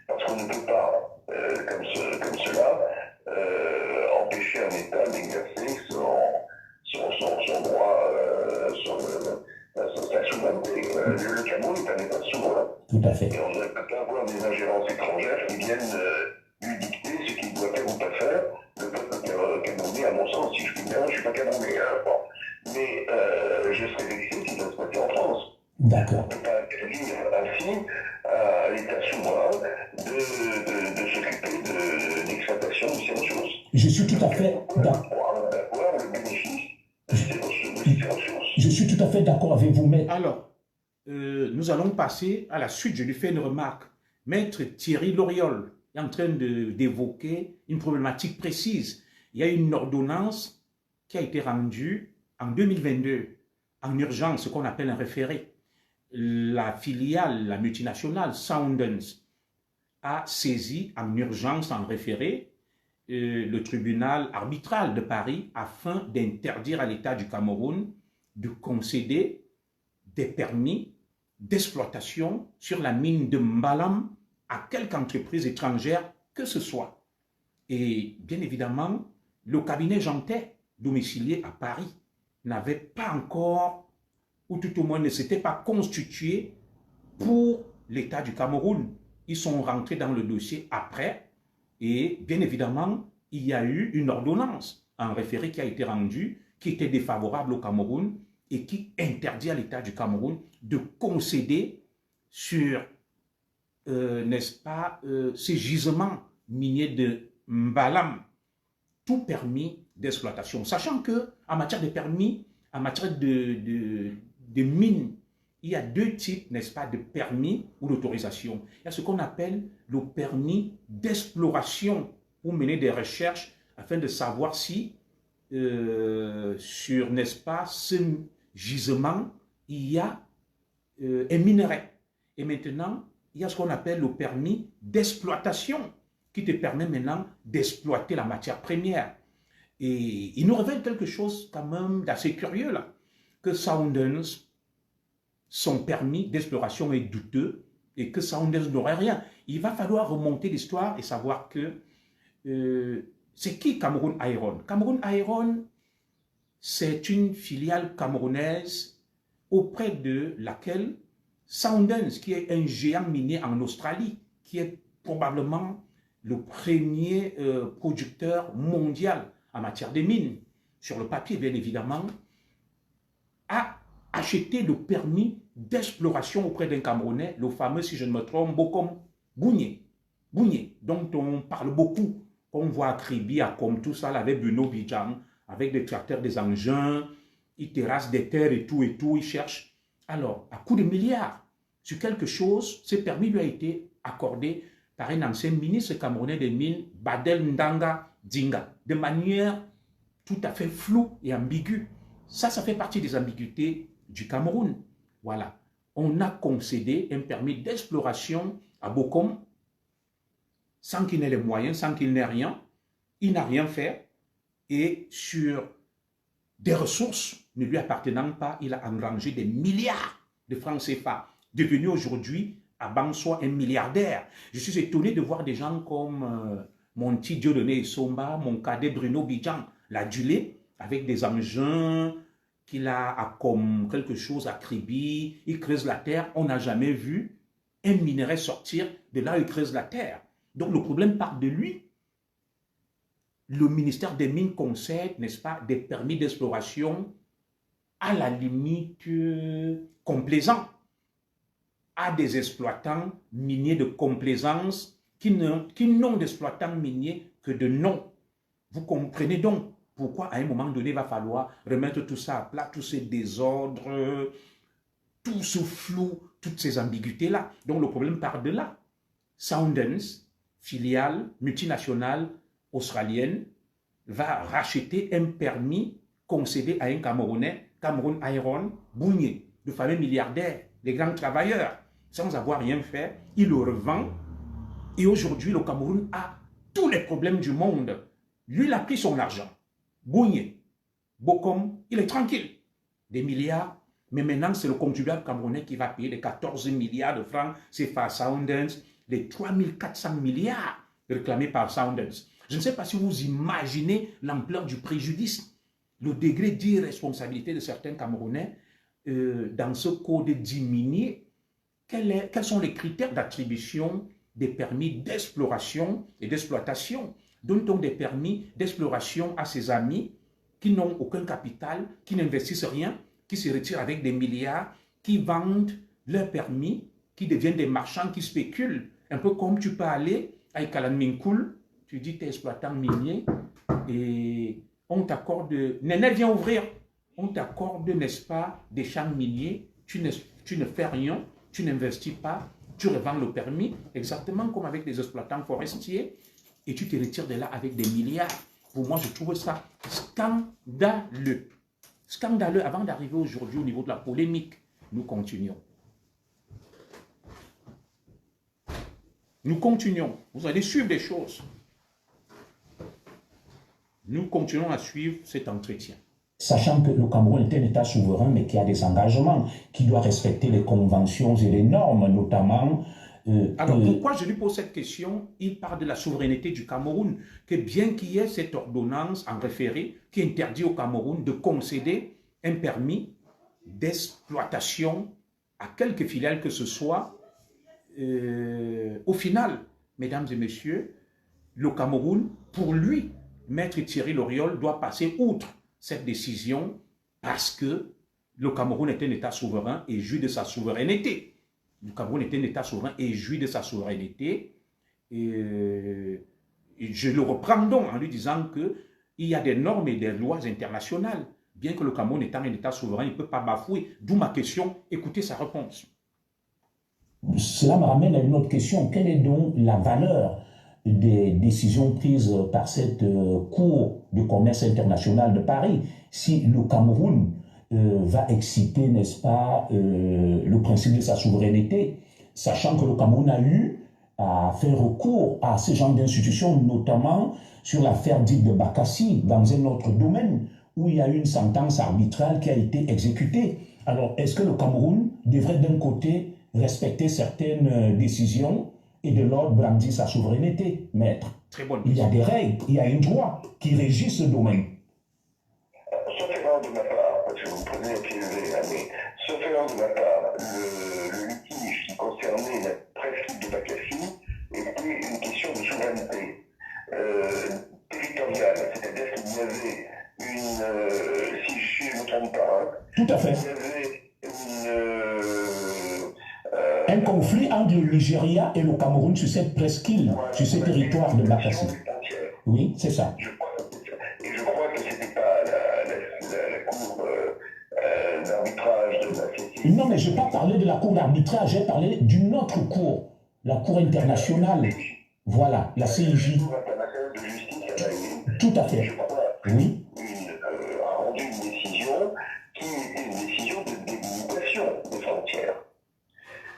parce qu'on ne peut pas, comme cela, empêcher un État d'exercer son droit, sa souveraineté. Le Cameroun est un État souverain. Tout à fait. Et on ne peut pas avoir des ingérences étrangères qui viennent lui dicter ce qu'il doit faire ou pas faire. Le peuple camerounais, à mon sens, si je puis dire, je ne suis pas camerounais, hein, bon. Mais je serais vexé si ça se passait en France. D'accord. On ne peut pas interdire ainsi à l'État souverain de s'occuper de l'exploitation de ses ressources. Je suis tout à fait d'accord. D'avoir le bénéfice de ces ressources. Je suis tout à fait d'accord avec vous, maître. Alors, nous allons passer à la suite. Je lui fais une remarque. Maître Thierry Loriol est en train d'évoquer une problématique précise. Il y a une ordonnance qui a été rendue en 2022 en urgence, ce qu'on appelle un référé. La filiale, la multinationale Sundance a saisi en urgence, en référé, le tribunal arbitral de Paris afin d'interdire à l'État du Cameroun de concéder des permis d'exploitation sur la mine de Mbalam à quelque entreprise étrangère que ce soit. Et bien évidemment, le cabinet Jantet, domicilié à Paris, n'avait pas encore, ou tout au moins ne s'était pas constitué pour l'État du Cameroun. Ils sont rentrés dans le dossier après, et bien évidemment, il y a eu une ordonnance, un référé qui a été rendu, qui était défavorable au Cameroun, et qui interdit à l'État du Cameroun de concéder sur, n'est-ce pas, ces gisements miniers de Mbalam, tout permis d'exploitation. Sachant que en matière de permis, en matière de mines, il y a deux types, n'est-ce pas, de permis ou d'autorisation. Il y a ce qu'on appelle le permis d'exploration pour mener des recherches afin de savoir si sur, n'est-ce pas, ce gisement, il y a un minerai. Et maintenant, il y a ce qu'on appelle le permis d'exploitation qui te permet maintenant d'exploiter la matière première. Et il nous révèle quelque chose quand même d'assez curieux là, que Sundance, son permis d'exploration est douteux et que Sundance n'aurait rien. Il va falloir remonter l'histoire et savoir que c'est qui Cameroun Iron? Cameroun Iron, c'est une filiale camerounaise auprès de laquelle Sundance, qui est un géant minier en Australie, qui est probablement le premier producteur mondial en matière de mines. Sur le papier, bien évidemment, a acheté le permis d'exploration auprès d'un Camerounais, le fameux, si je ne me trompe, Bokom Bougné, dont on parle beaucoup, qu'on voit à Kribi, à Kom, tout ça, là, avec Bruno Bidjan, avec des tracteurs, des engins, ils terrassent des terres et tout, ils cherchent. Alors, à coup de milliards, sur quelque chose, ce permis lui a été accordé par un ancien ministre camerounais des mines, Badel Ndanga Dinga, de manière tout à fait floue et ambiguë. Ça fait partie des ambiguïtés du Cameroun. Voilà. On a concédé un permis d'exploration à Bokom sans qu'il n'ait les moyens, sans qu'il n'ait rien. Il n'a rien fait. Et sur des ressources ne lui appartenant pas, il a engrangé des milliards de francs CFA, devenu aujourd'hui à Bansoa un milliardaire. Je suis étonné de voir des gens comme mon petit Dieudonné Somba, mon cadet Bruno Bidjan, l'adulé, avec des engins qu'il a comme quelque chose à Kribi, il creuse la terre. On n'a jamais vu un minerai sortir de là où il creuse la terre. Donc le problème part de lui. Le ministère des Mines concède, n'est-ce pas, des permis d'exploration à la limite complaisants à des exploitants miniers de complaisance qui n'ont d'exploitants miniers que de nom. Vous comprenez donc pourquoi à un moment donné il va falloir remettre tout ça à plat, tous ces désordres, tout ce flou, toutes ces ambiguïtés-là. Donc le problème part de là. Soundens, filiale multinationale australienne, va racheter un permis concédé à un Camerounais, Cameroun Iron, Bougné, de famille milliardaire, des grands travailleurs, sans avoir rien fait, il le revend. Et aujourd'hui, le Cameroun a tous les problèmes du monde. Lui, il a pris son argent. Bougné, Bokom, il est tranquille. Des milliards. Mais maintenant, c'est le contribuable camerounais qui va payer les 14 milliards de francs CFA Soundens, les 3400 milliards réclamés par Soundens. Je ne sais pas si vous imaginez l'ampleur du préjudice, le degré d'irresponsabilité de certains Camerounais dans ce code diminué. Quels sont les critères d'attribution des permis d'exploration et d'exploitation? Donne-t-on des permis d'exploration à ses amis qui n'ont aucun capital, qui n'investissent rien, qui se retirent avec des milliards, qui vendent leurs permis, qui deviennent des marchands, qui spéculent? Un peu comme tu peux aller à Ikalan Minkoul, tu dis tu es exploitant minier et on t'accorde, Néné viens ouvrir, on t'accorde, n'est-ce pas, des champs miniers, tu ne fais rien, tu n'investis pas, tu revends le permis, exactement comme avec des exploitants forestiers, et tu te retires de là avec des milliards. Pour moi, je trouve ça scandaleux. Scandaleux. Avant d'arriver aujourd'hui au niveau de la polémique, nous continuons. Nous continuons. Vous allez suivre des choses. Nous continuons à suivre cet entretien. Sachant que le Cameroun est un État souverain, mais qui a des engagements, qui doit respecter les conventions et les normes, notamment... Alors, pourquoi je lui pose cette question? Il parle de la souveraineté du Cameroun, que bien qu'il y ait cette ordonnance en référé qui interdit au Cameroun de concéder un permis d'exploitation à quelque filiale que ce soit, au final, mesdames et messieurs, le Cameroun, pour lui, Maître Thierry Loriol doit passer outre cette décision parce que le Cameroun est un État souverain et jouit de sa souveraineté. Le Cameroun est un État souverain et jouit de sa souveraineté. Et je le reprends donc en lui disant qu'il y a des normes et des lois internationales. Bien que le Cameroun étant un État souverain, il ne peut pas bafouer. D'où ma question. Écoutez sa réponse. Cela me ramène à une autre question. Quelle est donc la valeur des décisions prises par cette Cour de commerce international de Paris si le Cameroun va exciter, n'est-ce pas, le principe de sa souveraineté, sachant que le Cameroun a eu à faire recours à ce genre d'institutions, notamment sur l'affaire dite de Bakassi, dans un autre domaine, où il y a eu une sentence arbitrale qui a été exécutée. Alors, est-ce que le Cameroun devrait d'un côté respecter certaines décisions et de l'autre brandir sa souveraineté, maître? Très bonne question. Il y a des règles, il y a un droit qui régit ce domaine. Sauf erreur de ma part, parce que vous prenez un pied levé, hein, mais sauf erreur de ma part, le litige qui concernait la presqu'île de Bakassi était une question de souveraineté territoriale, c'est-à-dire qu'il y avait une, si je ne me trompe pas, Tout à fait. Il y avait Un conflit entre le Nigeria et le Cameroun sur cette presqu'île, sur ce territoire de Bakassi. Oui, c'est ça. Et je crois que ce n'était pas la cour d'arbitrage de la CCI. Non, mais je n'ai pas parlé de la cour d'arbitrage, j'ai parlé d'une autre cour, la cour internationale. Voilà, la CIJ. La cour internationale de justice à La Haye. Tout à fait. Je crois Oui. a rendu une décision qui était une décision de délimitation des frontières.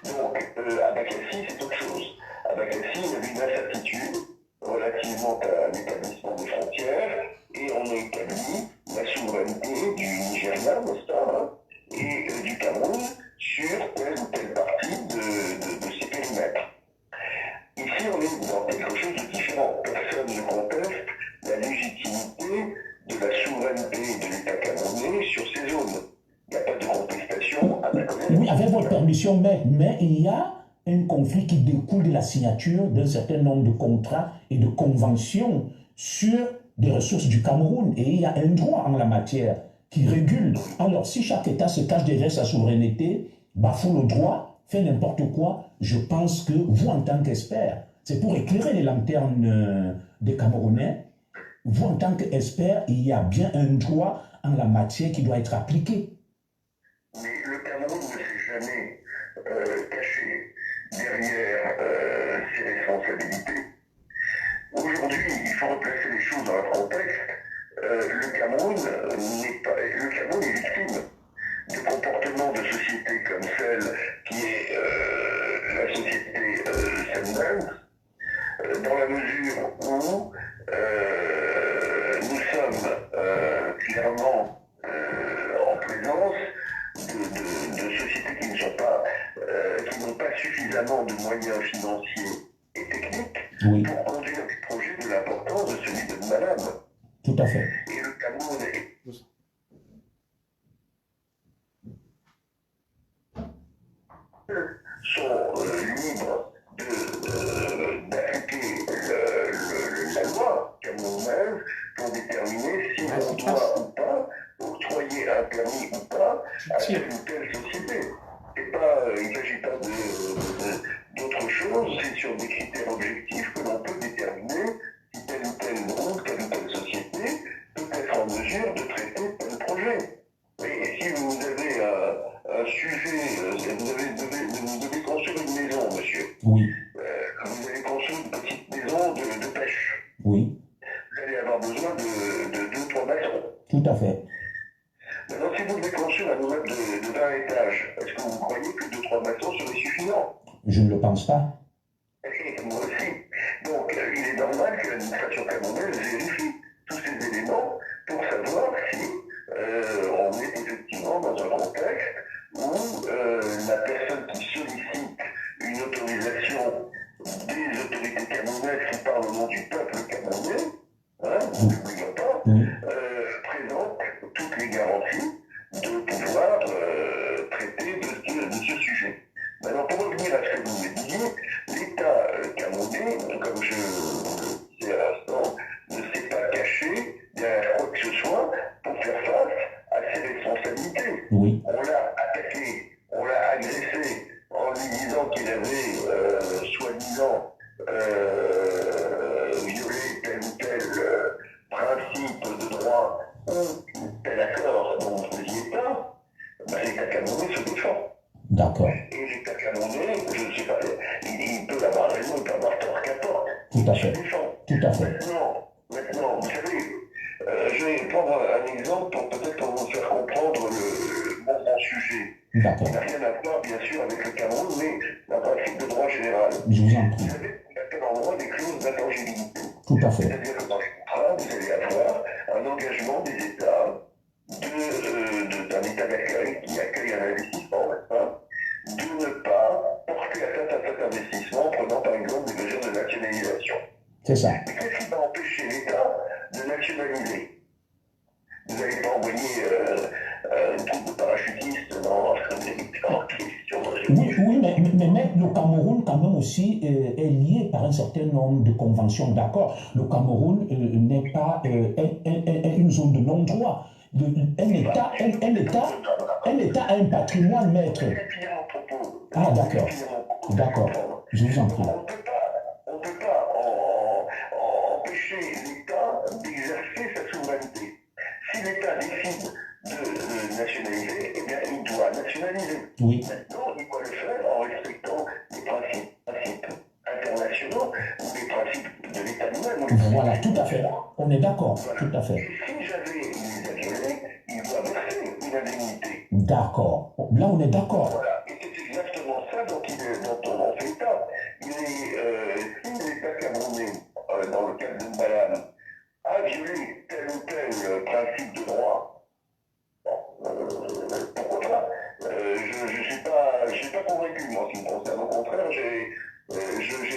Donc, à Bakassi, c'est autre chose. À Bakassi, il y avait une incertitude relativement à l'établissement des frontières, et on a établi la souveraineté du Nigeria, n'est-ce pas, hein, et du Cameroun sur telle ou telle partie de ces périmètres. Ici, on est dans quelque chose de différent. Personne ne conteste la légitimité de la souveraineté de l'État camerounais sur ces zones. Il n'y a pas de contestation à la connaissance. Oui, avec votre permission, mais il y a un conflit qui découle de la signature d'un certain nombre de contrats et de conventions sur des ressources du Cameroun. Et il y a un droit en la matière qui régule. Alors, si chaque État se cache derrière sa souveraineté, bafoue le droit, fait n'importe quoi, je pense que vous, en tant qu'expert, c'est pour éclairer les lanternes des Camerounais, vous, en tant qu'expert, il y a bien un droit en la matière qui doit être appliqué. Mais le Cameroun ne s'est jamais caché derrière ses responsabilités. Aujourd'hui, il faut replacer les choses dans leur contexte. Le Cameroun est victime de comportements de sociétés comme celle qui est la société Sundance, dans la mesure où nous sommes clairement en présence de sociétés qui n'ont pas suffisamment de moyens financiers et techniques Oui. pour conduire des projets de l'importance de celui de Madame. Tout à fait. Et le Cameroun sont libres d'appliquer la loi camerounaise pour déterminer si on doit ou pas octroyer un permis ou pas à telle ou telle société. Il ne s'agit pas d'autre chose, c'est sur des critères objectifs que l'on peut déterminer si telle ou telle groupe, telle ou telle société peut être en mesure de traiter tel projet. Et si vous avez un sujet, vous devez construire une maison, monsieur. Oui. Vous allez construire une petite maison de pêche. Oui. Vous allez avoir besoin de 2-3 maçons. Tout à fait. Maintenant, si vous devez construire un immeuble de 20 étages, est-ce que vous croyez que 2-3 maçons seraient suffisants? Je ne le pense pas. Et moi aussi. Donc, il est normal que l'administration camerounaise vérifie tous ces éléments pour savoir si on est effectivement dans un contexte où la personne qui sollicite une autorisation des autorités camerounaises qui parlent au nom du peuple camerounais, hein, n'oublions pas, présente toutes les garanties de pouvoir traiter de ce sujet. Maintenant, pour revenir à ce que vous me disiez, l'État camerounais, comme je le disais à l'instant, ne s'est pas caché derrière quoi que ce soit pour faire face à ses responsabilités. Oui. On l'a attaqué, on l'a agressé en lui disant qu'il avait soi-disant violé tel ou tel principe de droit ou tel accord dont vous faisiez pas. L'État camerounais se défend. D'accord. Et l'État camerounais, je ne sais pas, il peut avoir raison, il peut avoir tort, qu'importe. Tout à fait. Il se défend. Tout à fait. Maintenant, vous savez, je vais prendre un exemple pour peut-être vous faire comprendre mon sujet. D'accord. Il n'a rien à voir, bien sûr, avec le Cameroun, mais d'un principe de droit général. Je vous en prie. Vous savez, on appelle en droit des clauses d'intangibilité. Tout à fait. C'est-à-dire que dans les contrats, vous allez avoir un engagement des États, d'un État d'accueil qui accueille un investissement, n'est-ce pas, de ne pas porter atteinte à cet investissement en prenant par exemple des mesures de nationalisation. C'est ça. Mais qu'est-ce qui va empêcher l'État de nationaliser? Vous n'allez pas envoyer une troupe de parachutistes dans en question. Oui, mais le Cameroun, quand même aussi, est lié par un certain nombre de conventions. D'accord. Le Cameroun n'est pas une zone de non-droit. Un État a un patrimoine, maître. Ah, d'accord. D'accord. Je vous en prie. On ne peut pas empêcher l'État d'exercer sa souveraineté. Si l'État décide de nationaliser, eh bien, il doit nationaliser. Oui. Maintenant, il doit le faire en respectant les principes internationaux ou les principes de l'État lui-même. Voilà, tout à fait. On est d'accord, Voilà. tout à fait. Et si jamais il les a violés, il doit verser une indemnité. D'accord. Là, on est d'accord. Voilà. Et c'est exactement ça dont on fait état. Si l'État camerounais, dans le cadre de Mbalam, a violé tel ou tel principe de droit, pourquoi pas? Je ne suis pas convaincu, moi, en ce qui me concerne. Au contraire, j'ai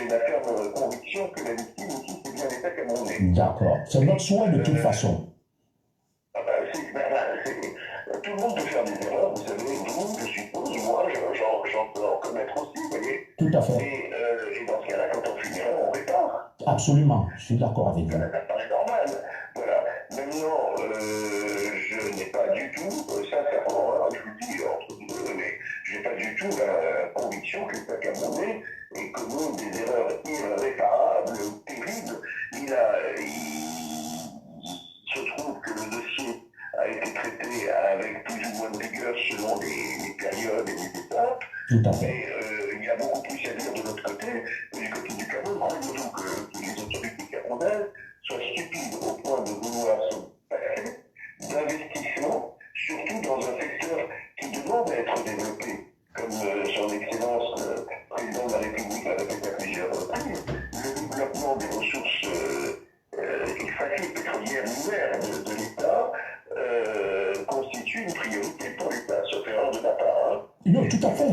la ferme conviction que la victime ici, c'est bien l'État camerounais. D'accord. C'est notre souhait de toute façon. Tout le monde peut faire des erreurs, vous savez, vous, je suppose, moi, j'en peux en commettre aussi, vous voyez. Tout à fait. Et dans ce cas-là, quand on finira, on répare. Absolument, je suis d'accord avec vous. Ça paraît normal. Voilà. Maintenant, je n'ai pas du tout, sincèrement, je vous le dis entre nous, mais je n'ai pas du tout la conviction que l'État camerounais ait commis des erreurs irréparables ou terribles. Il se trouve que le dossier a été traité avec plus ou moins de rigueur selon les périodes et les étapes. Tout à fait. Mais il y a beaucoup plus à dire de l'autre côté. Du côté du Cameroun, croyez-vous que les autorités camerounaises soient stupides au point de vouloir se passer d'investissement, surtout dans un secteur qui demande à être développé, comme son Excellence le Président de la République l'a répété à plusieurs reprises. Le développement des ressources extractives pétrolières minières de l'État constitue une priorité pour l'État, sauf erreur de ma part. Hein. Non, tout à fait.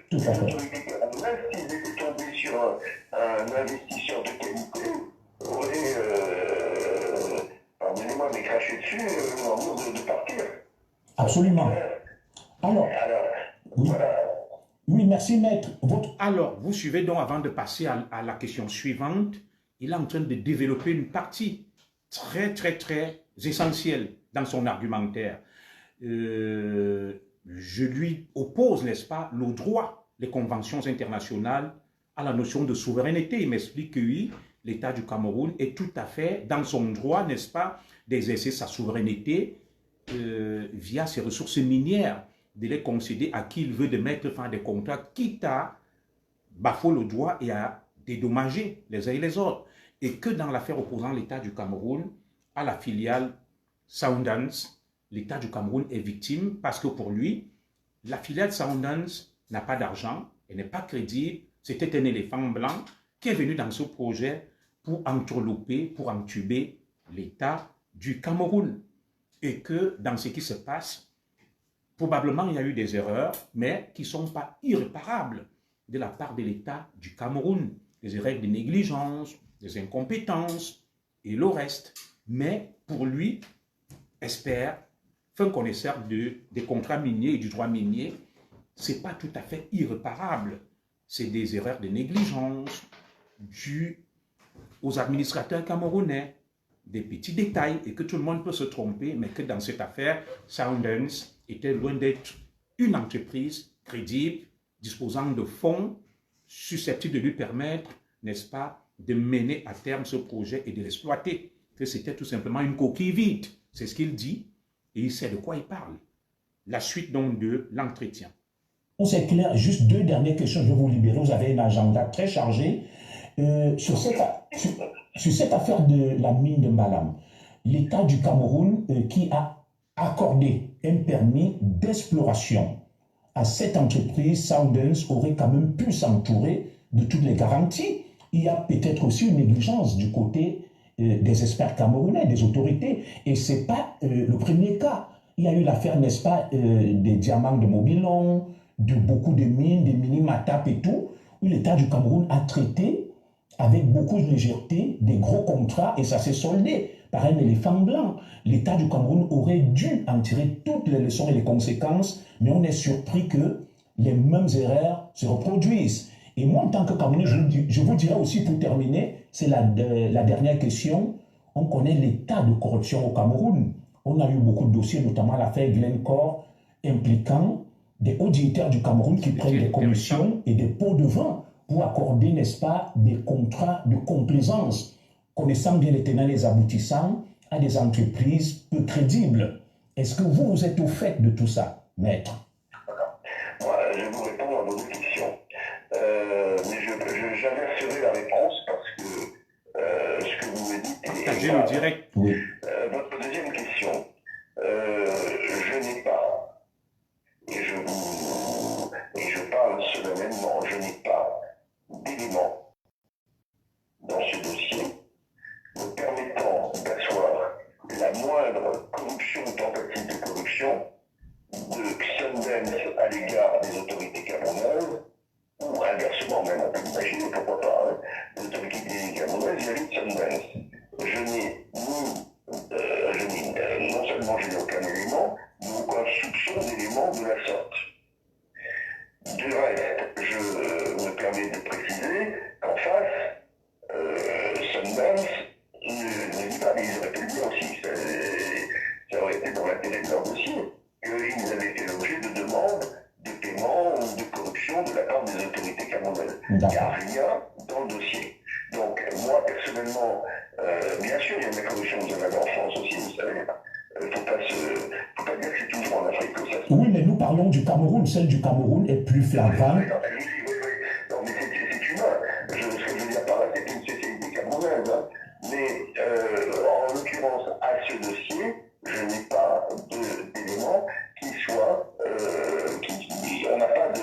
Tout à fait. Les autorités camerounaises, s'ils étaient tombés sur un investisseur de qualité, auraient, pardonnez-moi, mais craché dessus en de partir. Absolument. Alors, oui. Voilà. Oui, merci, maître. Alors, vous suivez donc, avant de passer à la question suivante, il est en train de développer une partie très, très, très essentielle dans son argumentaire. Je lui oppose, n'est-ce pas, le droit, les conventions internationales à la notion de souveraineté. Il m'explique que oui, l'État du Cameroun est tout à fait dans son droit, n'est-ce pas, d'exercer sa souveraineté via ses ressources minières, de les concéder à qui il veut, de mettre fin à des contrats, quitte à bafouer le droit et à dédommager les uns et les autres. Et que dans l'affaire opposant l'État du Cameroun à la filiale Soundance, l'État du Cameroun est victime parce que pour lui, la filiale Soundance n'a pas d'argent, elle n'est pas crédible, c'était un éléphant blanc qui est venu dans ce projet pour entourlouper, pour entuber l'État du Cameroun. Et que dans ce qui se passe, probablement il y a eu des erreurs, mais qui ne sont pas irréparables de la part de l'État du Cameroun. Des erreurs de négligence, des incompétences et le reste. Mais pour lui, expert, fin connaisseur des contrats miniers et du droit minier, ce n'est pas tout à fait irréparable. C'est des erreurs de négligence dues aux administrateurs camerounais, des petits détails, et que tout le monde peut se tromper, mais que dans cette affaire, Soundance était loin d'être une entreprise crédible, disposant de fonds susceptibles de lui permettre, n'est-ce pas, de mener à terme ce projet et de l'exploiter. Que c'était tout simplement une coquille vide. C'est ce qu'il dit, et il sait de quoi il parle. La suite donc de l'entretien. C'est clair, juste deux dernières questions, je vais vous libérer. Vous avez un agenda très chargé. Sur cette affaire de la mine de Mbalam, l'État du Cameroun qui a accordé un permis d'exploration à cette entreprise, Soundance, aurait quand même pu s'entourer de toutes les garanties. Il y a peut-être aussi une négligence du côté des experts camerounais, des autorités. Et ce n'est pas le premier cas. Il y a eu l'affaire, n'est-ce pas, des diamants de Mobilon, de beaucoup de mines, des mini-matap et tout, où l'État du Cameroun a traité avec beaucoup de légèreté des gros contrats et ça s'est soldé par un éléphant blanc. L'État du Cameroun aurait dû en tirer toutes les leçons et les conséquences, mais on est surpris que les mêmes erreurs se reproduisent. Et moi, en tant que Camerounais, je vous dirais aussi pour terminer, c'est la dernière question, on connaît l'état de corruption au Cameroun. on a eu beaucoup de dossiers, notamment l'affaire Glencore, impliquant des hauts dignitaires du Cameroun qui prennent des commissions et des pots de vin pour accorder, n'est-ce pas, des contrats de complaisance, connaissant bien les tenants et les aboutissants, à des entreprises peu crédibles. Est-ce que vous êtes au fait de tout ça, maître? Moi, je vais vous répondre à vos deux questions. Mais j'inverserai la réponse parce que ce que vous me dites est... Partagez le direct. Oui. Votre deuxième question, je n'ai pas, et je parle solennellement, je n'ai pas d'éléments dans ce dossier me permettant d'asseoir la moindre corruption ou tentative de corruption de Sundance à l'égard des autorités camerounaises, ou inversement, même on peut imaginer, pourquoi pas, hein, des autorités camerounaises vis-à-vis de Sundance. Je n'ai non seulement je n'ai aucun élément, mais aucun soupçon d'élément de la sorte. Du reste, je me permets de préciser qu'en face, Sundance ne dit pas, mais ils auraient pu le dire aussi, ça aurait été dans l'intérêt de leur dossier, qu'ils avaient fait l'objet de demandes de paiement ou de corruption de la part des autorités camerounaises. Il n'y a rien dans le dossier. Donc, moi, personnellement, bien sûr, il y a de la corruption, vous en avez en France aussi, vous savez. Il ne faut pas dire que c'est toujours en Afrique que ça se passe. Oui, mais nous parlons du Cameroun. Celle du Cameroun est plus flagrante. Oui. Non, mais c'est humain. Ce que je veux dire par là, c'est une spécialité camerounaise. Hein. Mais, en l'occurrence, à ce dossier, je n'ai pas d'éléments qui soient... on n'a pas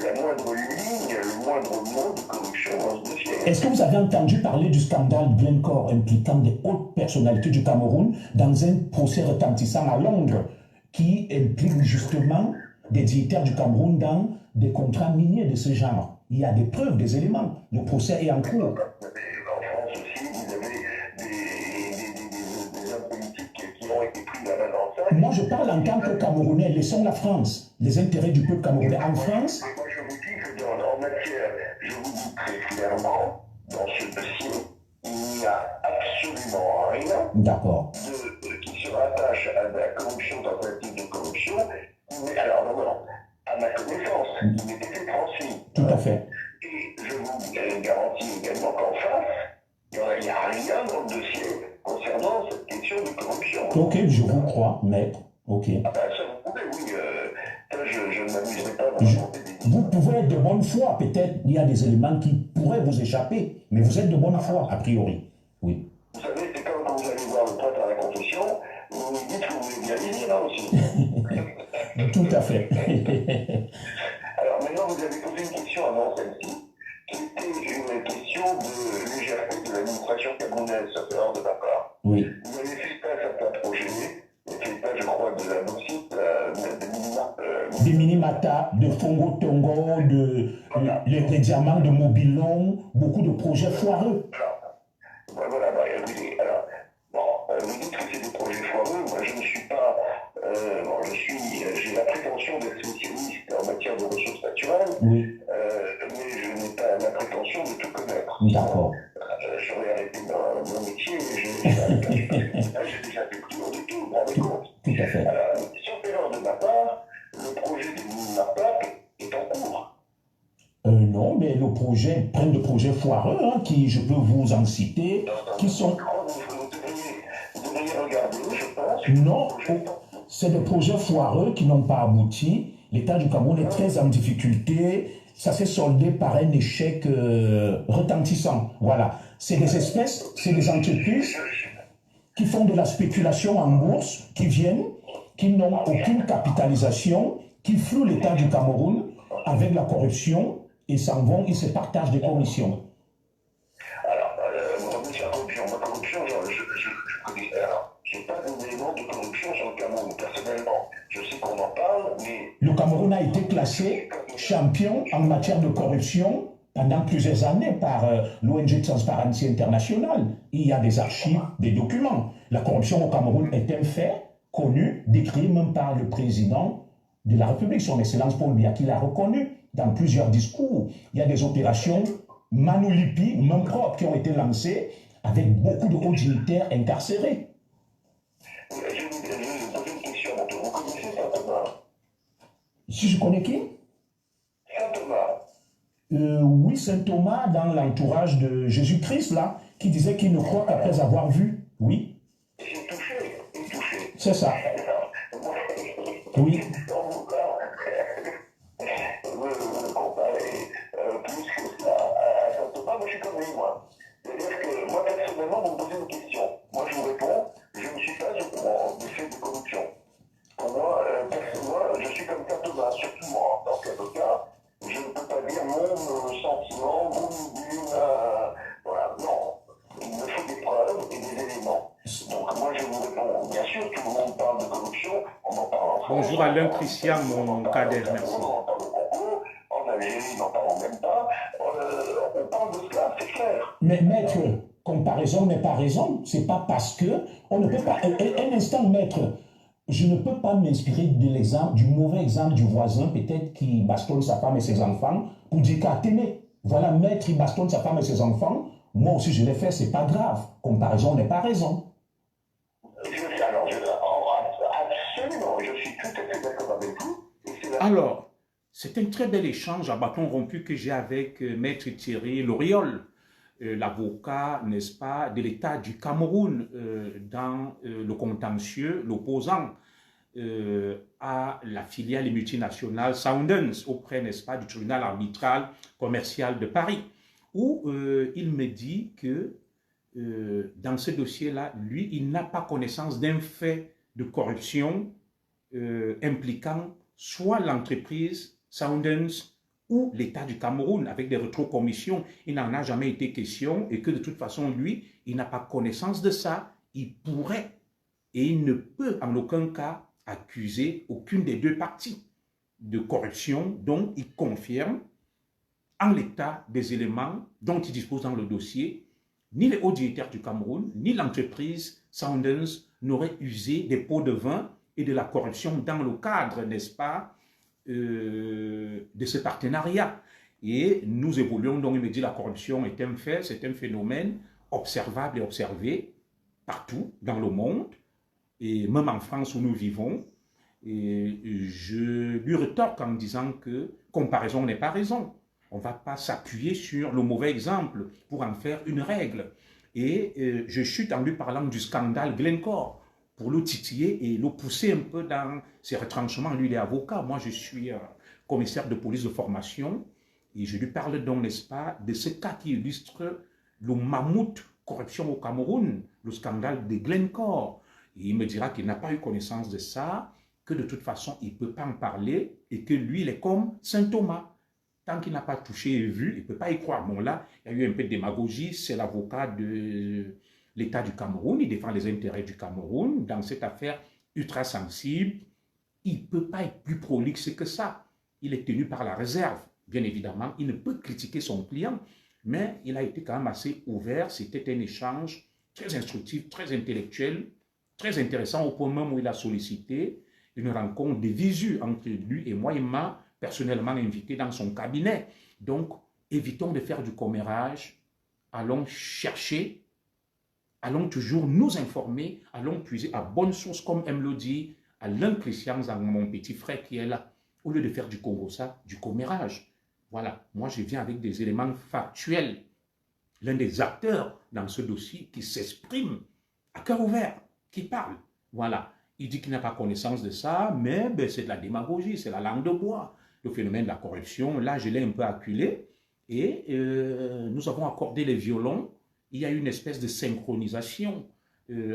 la moindre ligne, le moindre mot de corruption dans ce dossier. Est-ce que vous avez entendu parler du scandale Glencore impliquant des hautes personnalités du Cameroun dans un procès retentissant à Londres qui implique justement des dignitaires du Cameroun dans des contrats miniers de ce genre? Il y a des preuves, des éléments. Le procès est en cours. En France aussi, vous avez des hommes politiques qui ont été pris la main dans le sac. Moi, je parle en tant que Camerounais. Laissons la France, les intérêts du peuple camerounais. En France... Moi, je vous dis que en matière, je vous dis très clairement, dans ce dossier, il n'y a absolument rien D'accord. qui se rattache à la corruption, tentative de corruption. Mais alors, non, à ma connaissance, il m'était été transmis. Tout à fait. Et je vous garantis également qu'en face, il n'y a rien dans le dossier concernant cette question de corruption. Ok, je vous crois, maître. Ok. Ah ben ça, vous pouvez, oui. Je ne m'amuserai pas à vous raconter des... Vous pouvez être de bonne foi. Peut-être il y a des éléments qui pourraient vous échapper, mais vous êtes de bonne foi, a priori. Oui. Vous savez, c'est comme quand vous allez voir le prêtre à la confession, vous lui dites que vous voulez bien lui dire, hein, aussi. Tout à fait. Alors maintenant, vous avez posé une question avant celle-ci, qui était une question de légèreté de l'administration camerounaise, ça fait hors de ma part. Oui. Vous avez fait pas certains projets, vous avez fait pas, je crois, de la bauxite, de Minima. Des Minimata, de Fongo Tongo, les diamants de Mobilon, beaucoup de projets foireux. Voilà, écoutez, alors, bon, vous dites que c'est des projets foireux, moi je ne suis pas, j'ai la prétention d'être spécialiste en matière de ressources naturelles, Oui. mais je n'ai pas la prétention de tout connaître. D'accord. J'aurais arrêté mon métier, j'ai déjà fait plus haut du tout, vous vous rendez compte. Tout à fait. Alors, sauf erreur de ma part, le projet de Minimapap est en cours. Non, mais le projet, plein de projets foireux, hein, qui, je peux vous en citer, qui sont... Vous devriez regarder, je pense. Non, c'est des projets foireux qui n'ont pas abouti. L'État du Cameroun est très en difficulté. Ça s'est soldé par un échec retentissant. Voilà. C'est des espèces, c'est des entreprises qui font de la spéculation en bourse, qui viennent, qui n'ont aucune capitalisation, qui flouent l'État du Cameroun avec la corruption et s'en vont, ils se partagent des commissions. Alors, monsieur la corruption, ma corruption, je connais. Alors, je n'ai pas d'éléments de corruption sur le Cameroun, personnellement. Je sais qu'on en parle, mais... Le Cameroun a été classé champion en matière de corruption pendant plusieurs années par l'ONG Transparency International. Il y a des archives, des documents. La corruption au Cameroun est un fait connu, décrit même par le président de la République, son Excellence Paul Biya, qui l'a reconnu dans plusieurs discours. Il y a des opérations Manoulipi, même propres, qui ont été lancées avec beaucoup de hauts dignitaires incarcérés. vais vous poser une question. Vous connaissez Saint Thomas? Si je connais qui? Saint Thomas. Oui, Saint Thomas, dans l'entourage de Jésus-Christ, là, qui disait qu'il ne croit qu'après avoir vu. Oui, J'ai touché, et touché. c'est ça. Oui. Vous comparez plus que ça à Saint Thomas, moi je suis comme lui, moi. C'est-à-dire que moi personnellement, vous me posez une question. Moi je vous réponds, je ne suis pas au courant des faits de corruption. Pour moi, personnellement, je suis comme Saint Thomas, surtout moi en tant qu'avocat. Je ne peux pas dire mon sentiment, mon idée, voilà, non. Il me faut des preuves et des éléments. Donc moi je vous réponds, bien sûr, tout le monde parle de corruption, on en parle en France. Bonjour Alain Christian, mon cadet, merci. On en parle au Congo, en Algérie, n'en parlons même pas. On parle de cela, c'est clair. Mais maître, comparaison n'est pas raison. C'est pas parce que on ne peut pas. Un instant, maître, je ne peux pas m'inspirer de l'exemple, du mauvais exemple du voisin, peut-être qui bastonne sa femme et ses enfants, pour dire qu'à tenez, voilà, maître, il bastonne sa femme et ses enfants. Moi aussi, je l'ai fait, c'est pas grave. Comparaison n'est pas raison. Absolument, je suis tout à fait d'accord avec vous. Alors, c'est un très bel échange à bâton rompu que j'ai avec Maître Thierry Loriol, l'avocat, n'est-ce pas, de l'État du Cameroun dans le contentieux, l'opposant à la filiale multinationale Soundens auprès, n'est-ce pas, du tribunal arbitral commercial de Paris, où il me dit que dans ce dossier-là, lui, il n'a pas connaissance d'un fait de corruption impliquant soit l'entreprise Soundens ou l'État du Cameroun avec des rétrocommissions. Il n'en a jamais été question et que de toute façon, lui, il n'a pas connaissance de ça. Il pourrait et il ne peut en aucun cas accuser aucune des deux parties de corruption dont il confirme en l'état des éléments dont il dispose dans le dossier. Ni les hauts dignitaires du Cameroun, ni l'entreprise Soundens n'auraient usé des pots de vin et de la corruption dans le cadre, n'est-ce pas, de ce partenariat. Et nous évoluons donc, il me dit, la corruption est un fait, c'est un phénomène observable et observé partout dans le monde, et même en France où nous vivons. Et je lui retorque en disant que comparaison n'est pas raison. On ne va pas s'appuyer sur le mauvais exemple pour en faire une règle. Et je chute en lui parlant du scandale Glencore pour le titiller et le pousser un peu dans ses retranchements. Lui, il est avocat. Moi, je suis commissaire de police de formation. Et je lui parle donc, n'est-ce pas, de ce cas qui illustre le mammouth corruption au Cameroun, le scandale de Glencore. Et il me dira qu'il n'a pas eu connaissance de ça, que de toute façon, il ne peut pas en parler et que lui, il est comme Saint Thomas. Tant qu'il n'a pas touché et vu, il ne peut pas y croire. Bon, là, il y a eu un peu de démagogie. C'est l'avocat de l'État du Cameroun. Il défend les intérêts du Cameroun dans cette affaire ultra sensible. Il ne peut pas être plus prolixe que ça. Il est tenu par la réserve. Bien évidemment, il ne peut critiquer son client, mais il a été quand même assez ouvert. C'était un échange très instructif, très intellectuel, très intéressant au point même où il a sollicité une rencontre de visu entre lui et moi. Il m'a personnellement invité dans son cabinet. Donc, évitons de faire du commérage. Allons chercher, allons toujours nous informer, allons puiser à bonne source, comme aime le dit Alain Christian, mon petit frère qui est là, au lieu de faire du Congo, ça, du commérage. Voilà, moi je viens avec des éléments factuels. L'un des acteurs dans ce dossier qui s'exprime à cœur ouvert, qui parle. Voilà, il dit qu'il n'a pas connaissance de ça, mais ben, c'est de la démagogie, c'est la langue de bois. Le phénomène de la corruption, là je l'ai un peu acculé et nous avons accordé les violons. Il y a une espèce de synchronisation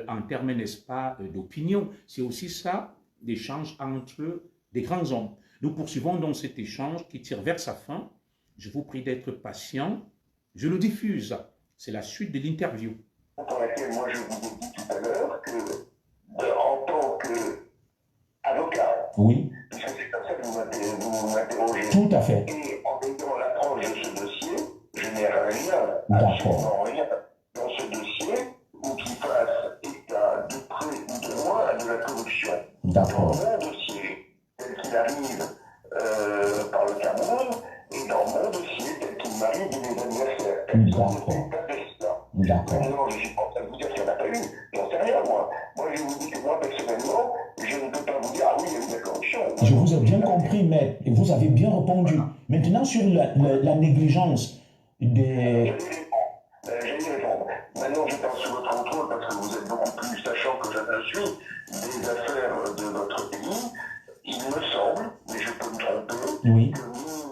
en termes, n'est-ce pas, d'opinion. C'est aussi ça, l'échange entre des grands hommes. Nous poursuivons donc cet échange qui tire vers sa fin. Je vous prie d'être patient. Je le diffuse. C'est la suite de l'interview. Pour laquelle moi je vous ai dit tout à l'heure que, en tant qu'avocat, Oui, puisque c'est comme ça que vous m'interrogez, tout à fait. et en ayant l'approche de ce dossier, je n'ai rien, D'accord. absolument rien, dans ce dossier ou qui fasse état de près ou de loin de la corruption. D'accord. Dans mon dossier, tel qu'il arrive par le Cameroun, et dans mon dossier, tel qu'il m'arrive de mes anniversaires. D'accord. D'accord. Non, je ne suis pas en train de vous dire qu'il n'y en a pas eu, j'en sais rien, moi. Moi, je vous dis que moi, moi personnellement, je ne peux pas vous dire, ah oui, il y a eu de la corruption. Je vous ai bien compris, maître, et vous avez bien répondu. Maintenant, sur la négligence des... J'allais y répondre. Maintenant, je parle sous votre contrôle parce que vous êtes beaucoup plus sachant que je ne suis des affaires de votre pays. Il me semble, mais je peux me tromper, Oui. que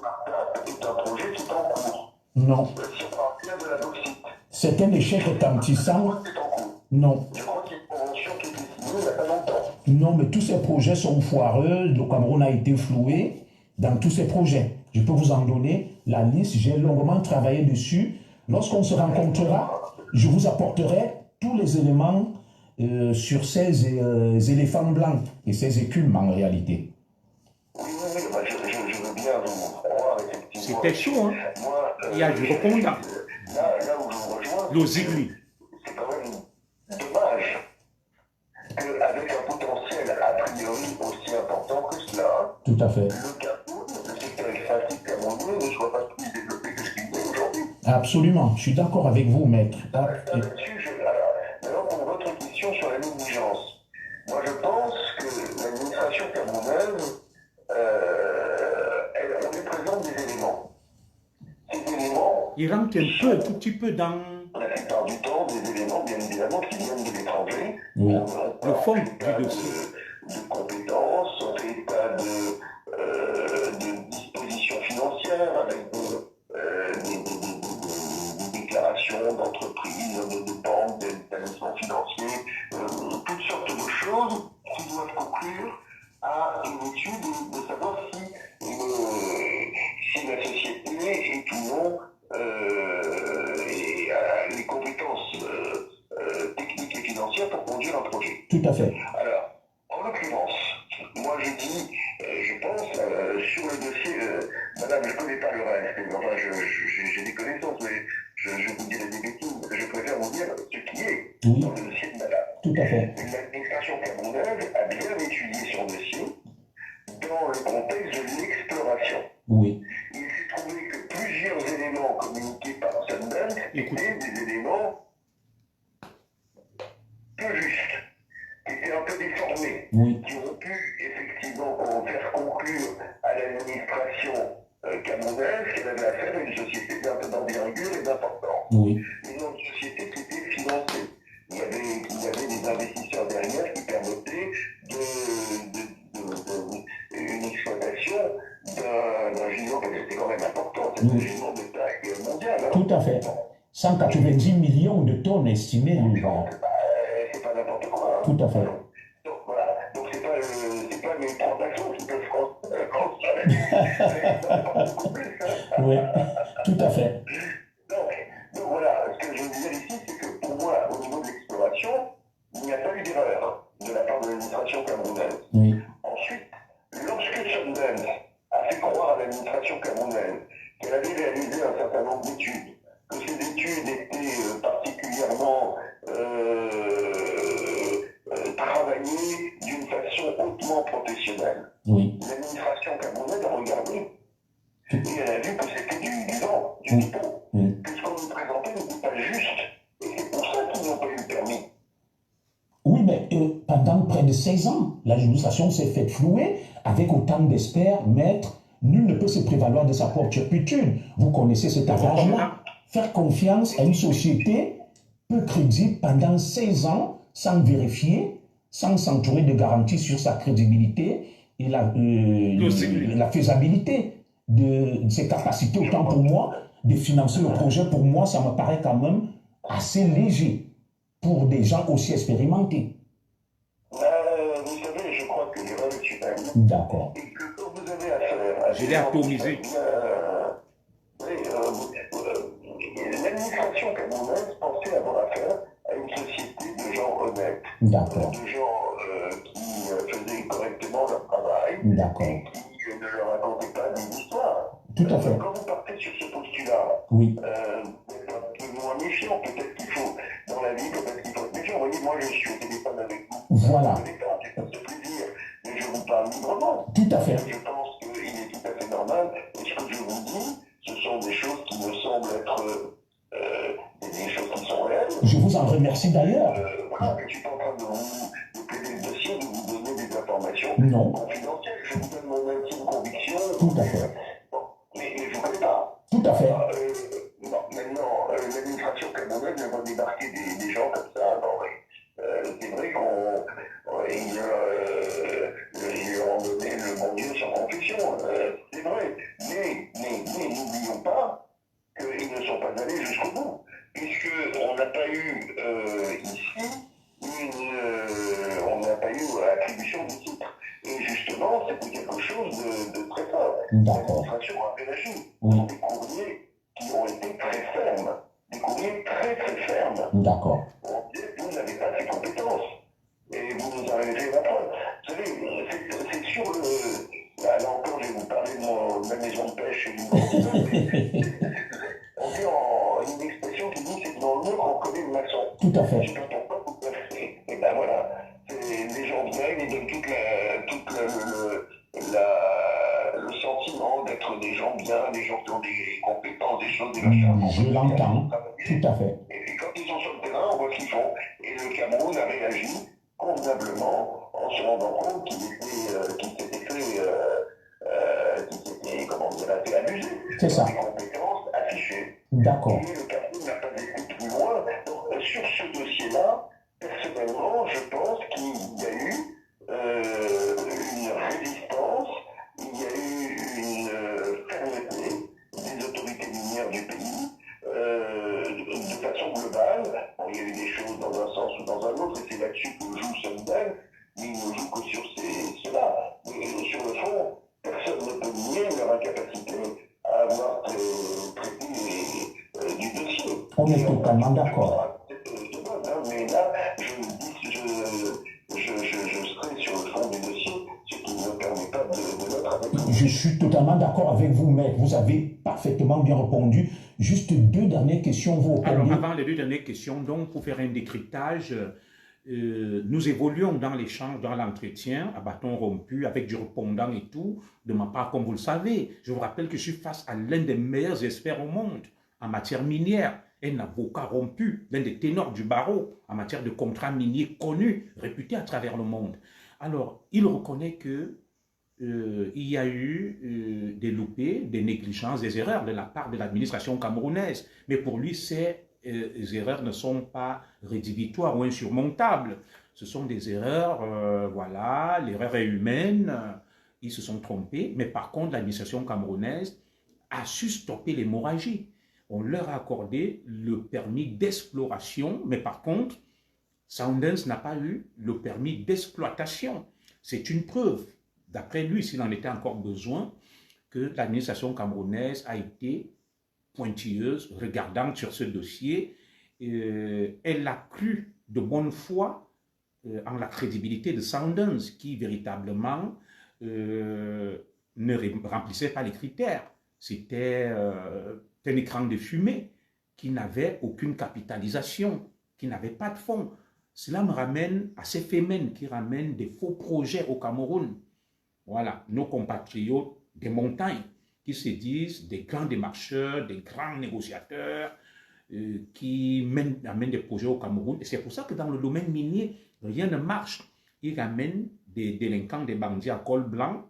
Martin est un projet qui est en cours. Non. Si on parle bien de la bauxite, C'est un échec retentissant. c'est en cours. Non. Je crois qu'il y a une convention qui a été signée il n'y a pas longtemps. Non, mais tous ces projets sont foireux. Le Cameroun a été floué dans tous ces projets. Je peux vous en donner la liste. J'ai longuement travaillé dessus. Lorsqu'on se rencontrera, je vous apporterai tous les éléments sur ces éléphants blancs et ces écumes en réalité. Oui, bah, je veux bien vous croire, effectivement. C'était chaud, hein. Moi, Il y a du recommandant. Là où je vous rejoins, L'Ozigli. c'est quand même dommage qu'avec un potentiel a priori aussi important que cela, Tout à fait. le Cameroun, le secteur extractif camerounais ne soit pas plus développé que ce qu'il est aujourd'hui. Absolument. Je suis d'accord avec vous, maître. Ah, et- Alors, pour votre question sur la négligence, moi je pense que l'administration camerounaise, on lui présente des éléments. Ces éléments, Il rentre un tout petit peu dans la plupart du temps, des éléments, bien évidemment, qui viennent de l'étranger. Oui. le fond du dossier. De compétences, on fait état de dispositions financières avec des déclarations d'entreprises, de banques, d'établissements financiers, toutes sortes de choses qui doivent conclure à une étude de savoir si la société est ou non et a les compétences techniques et financières pour conduire un projet. tout à fait. Alors, en l'occurrence, moi je dis, je pense, sur le dossier, madame, je ne connais pas le reste, mais enfin, j'ai des connaissances, mais je vous dirai des bêtises, je préfère vous dire ce qui est Oui. dans le dossier de madame. Tout à fait. L'administration camerounaise a bien étudié son dossier dans le contexte de l'exploration. Oui. Il s'est trouvé que plusieurs éléments communiqués par Sundance Écoute. étaient des éléments peu justes, qui étaient un peu déformés, Oui. qui ont pu effectivement faire conclure à l'administration camerounaise qu'elle avait affaire à une société d'envergure et d'importance. Oui. Une autre société qui était financée. Il y avait des investisseurs derrière qui permettaient une exploitation d'un gisement, parce que c'était quand même important, c'est un gisement de taille mondiale. Hein. Tout à fait. 190 millions de tonnes estimées. Voilà. C'est pas n'importe quoi. Hein. Tout à fait. Donc voilà, donc c'est pas mes transactions qui peuvent Oui, tout à fait. Donc voilà, ce que je veux dire ici, c'est que pour moi, au niveau de l'exploration, il n'y a pas eu d'erreur de la part de l'administration camerounaise. Oui. Ensuite, lorsque Sundance a fait croire à l'administration camerounaise qu'elle avait réalisé un certain nombre d'études, que ces études étaient particulièrement travaillées d'une façon hautement professionnelle, Oui. l'administration camerounaise a regardé et elle a vu que c'était du vent, du pipeau, que ce qu'on nous présentait n'était pas juste. Et c'est pour ça qu'ils n'ont pas eu le permis. Oui, mais pendant près de 16 ans, l'administration s'est faite flouer avec autant d'experts, maîtres. Nul ne peut se prévaloir de sa propre turpitude. Vous connaissez cet adage-là. Faire confiance à une société peu crédible pendant 16 ans sans vérifier, sans s'entourer de garanties sur sa crédibilité et la faisabilité de ses capacités, autant pour moi, de financer le projet. Pour moi, ça me paraît quand même assez léger pour des gens aussi expérimentés. Vous savez, je crois que l'erreur est humaine. D'accord. Et que quand vous avez affaire à Je l'ai atomisé. L'administration camerounaise pensait avoir affaire à une société de gens honnêtes, D'accord. de gens qui faisaient correctement leur travail D'accord. et qui ne leur racontaient pas des histoires. Tout à fait. Quand vous partez sur ce postulat, Oui. vous êtes un peu moins méfiant. Peut-être qu'il faut, dans la vie, peut-être qu'il faut être méfiant. Vous voyez, moi je suis au téléphone avec vous. Voilà. C'est pas de plaisir, mais je vous parle librement. Tout à fait. Je pense qu'il est tout à fait normal. Et ce que je vous dis, ce sont des choses qui me semblent être des choses qui sont réelles. Je vous en remercie d'ailleurs. Voilà, que je suis pas en train de plaider le dossier Non. confidentielle. Je vous donne mon intime conviction. Tout à fait. Bon, mais je ne vous connais pas. Tout à fait. Bon, maintenant, l'administration camerounaise ne va débarquer des gens comme ça. Non, c'est vrai qu'ils leur ont donné le bon Dieu sans confession. C'est vrai. Mais n'oublions pas qu'ils ne sont pas allés jusqu'au bout. Puisqu'on n'a pas eu ici on n'a pas eu attribution du titre. Et justement, c'était quelque chose de très fort. D'accord. L'administration a réagi. Oui. Des courriers qui ont été très fermes. Des courriers très très fermes. D'accord. On dit, vous n'avez pas ces compétences. Et vous nous avez fait la preuve. Vous savez, c'est sur le... Là encore, je vais vous parler de ma maison de pêche et du on dit une expression qui dit c'est dans le mur qu'on connaît le maçon. Tout à fait. Je ne sais pas pourquoi vous le faites. Et ben voilà, c'est des gens bien, ils donnent le sentiment d'être des gens bien, des gens qui ont des compétences, des choses, des machins. Je l'entends. Tout à fait. Et puis quand ils sont sur le terrain, on voit ce qu'ils font. Et le Cameroun a réagi convenablement en se rendant compte qu'il s'était comment dire, fait abuser. C'est ça. Des compétences affichées. D'accord. Et le Cameroun n'a pas été plus loin. Donc, sur ce dossier-là, personnellement, je pense qu'il y a eu une résistance, il y a eu une fermeté des autorités minières du pays de façon globale. Bon, il y a eu des choses dans un sens ou dans un autre, et c'est là-dessus que joue Sunday, mais il ne joue que sur cela. Mais sur le fond, personne ne peut nier leur incapacité à avoir traité du dossier. On est totalement d'accord. Mais là, je serai sur le fond du dossier, ce qui ne me permet pas de mettre avec vous. Je suis totalement d'accord avec vous, maître. Vous avez parfaitement bien répondu. Juste deux dernières questions. Vous Alors, répondez. avant les deux dernières questions, donc, pour faire un décryptage, nous évoluons dans l'échange, dans l'entretien, à bâton rompu, avec du répondant et tout, de ma part, comme vous le savez. Je vous rappelle que je suis face à l'un des meilleurs experts au monde en matière minière, un avocat rompu, l'un des ténors du barreau en matière de contrats miniers connus, réputés à travers le monde. Alors, il reconnaît que il y a eu des loupés, des négligences, des erreurs de la part de l'administration camerounaise. Mais pour lui, ces erreurs ne sont pas rédhibitoires ou insurmontables. Ce sont des erreurs, voilà, l'erreur est humaine, ils se sont trompés. Mais par contre, l'administration camerounaise a su stopper l'hémorragie. On leur a accordé le permis d'exploration, mais par contre, Sundance n'a pas eu le permis d'exploitation. C'est une preuve, d'après lui, s'il en était encore besoin, que l'administration camerounaise a été pointilleuse, regardante sur ce dossier. Elle a cru de bonne foi en la crédibilité de Sundance, qui véritablement ne remplissait pas les critères. C'était un écran de fumée qui n'avait aucune capitalisation, qui n'avait pas de fonds. Cela me ramène à ces phénomènes qui ramènent des faux projets au Cameroun. Voilà, nos compatriotes des montagnes qui se disent des grands démarcheurs, des grands négociateurs qui amènent des projets au Cameroun. Et c'est pour ça que dans le domaine minier, rien ne marche. Ils ramènent des délinquants, des bandits à col blanc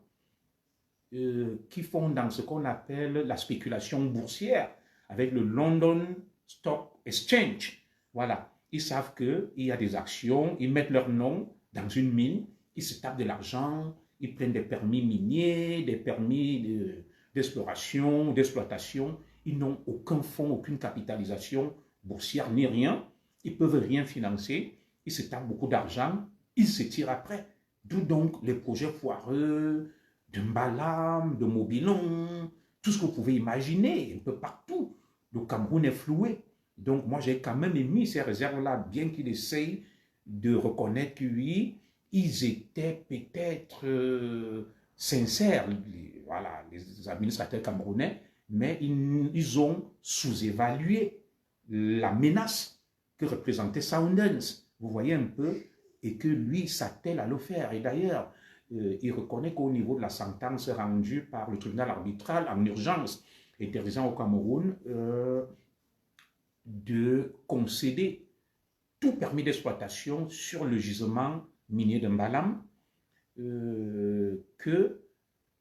qui font dans ce qu'on appelle la spéculation boursière avec le London Stock Exchange. Voilà. Ils savent qu'il y a des actions, ils mettent leur nom dans une mine, ils se tapent de l'argent, ils prennent des permis miniers, des permis d'exploration, d'exploitation. Ils n'ont aucun fonds, aucune capitalisation boursière ni rien. Ils ne peuvent rien financer. Ils se tapent beaucoup d'argent. Ils se tirent après. D'où donc les projets foireux de Mbalam, de Mobilon, tout ce que vous pouvez imaginer, un peu partout. Le Cameroun est floué. Donc, moi, j'ai quand même émis ces réserves-là, bien qu'il essaye de reconnaître que oui, ils étaient peut-être sincères, voilà, les administrateurs camerounais, mais ils ont sous-évalué la menace que représentait Sundance. Vous voyez un peu, et que lui s'attelle à le faire. Et d'ailleurs, il reconnaît qu'au niveau de la sentence rendue par le tribunal arbitral en urgence, interdisant au Cameroun de concéder tout permis d'exploitation sur le gisement minier de Mbalam, que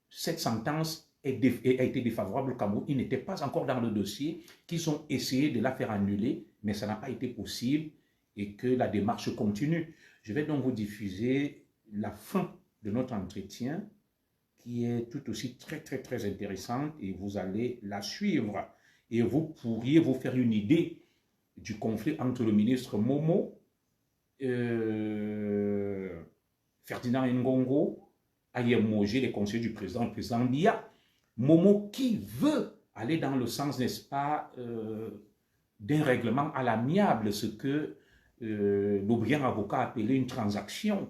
cette sentence a été défavorable au Cameroun. Il n'était pas encore dans le dossier, qu'ils ont essayé de la faire annuler, mais ça n'a pas été possible et que la démarche continue. Je vais donc vous diffuser la fin de notre entretien qui est tout aussi très intéressante et vous allez la suivre. Et vous pourriez vous faire une idée du conflit entre le ministre Momo, Ferdinand Ngongo, Ayem Mogé, les conseillers du président, le président Biya. Momo qui veut aller dans le sens, n'est-ce pas, d'un règlement à l'amiable, ce que le brillant avocat a appelé une transaction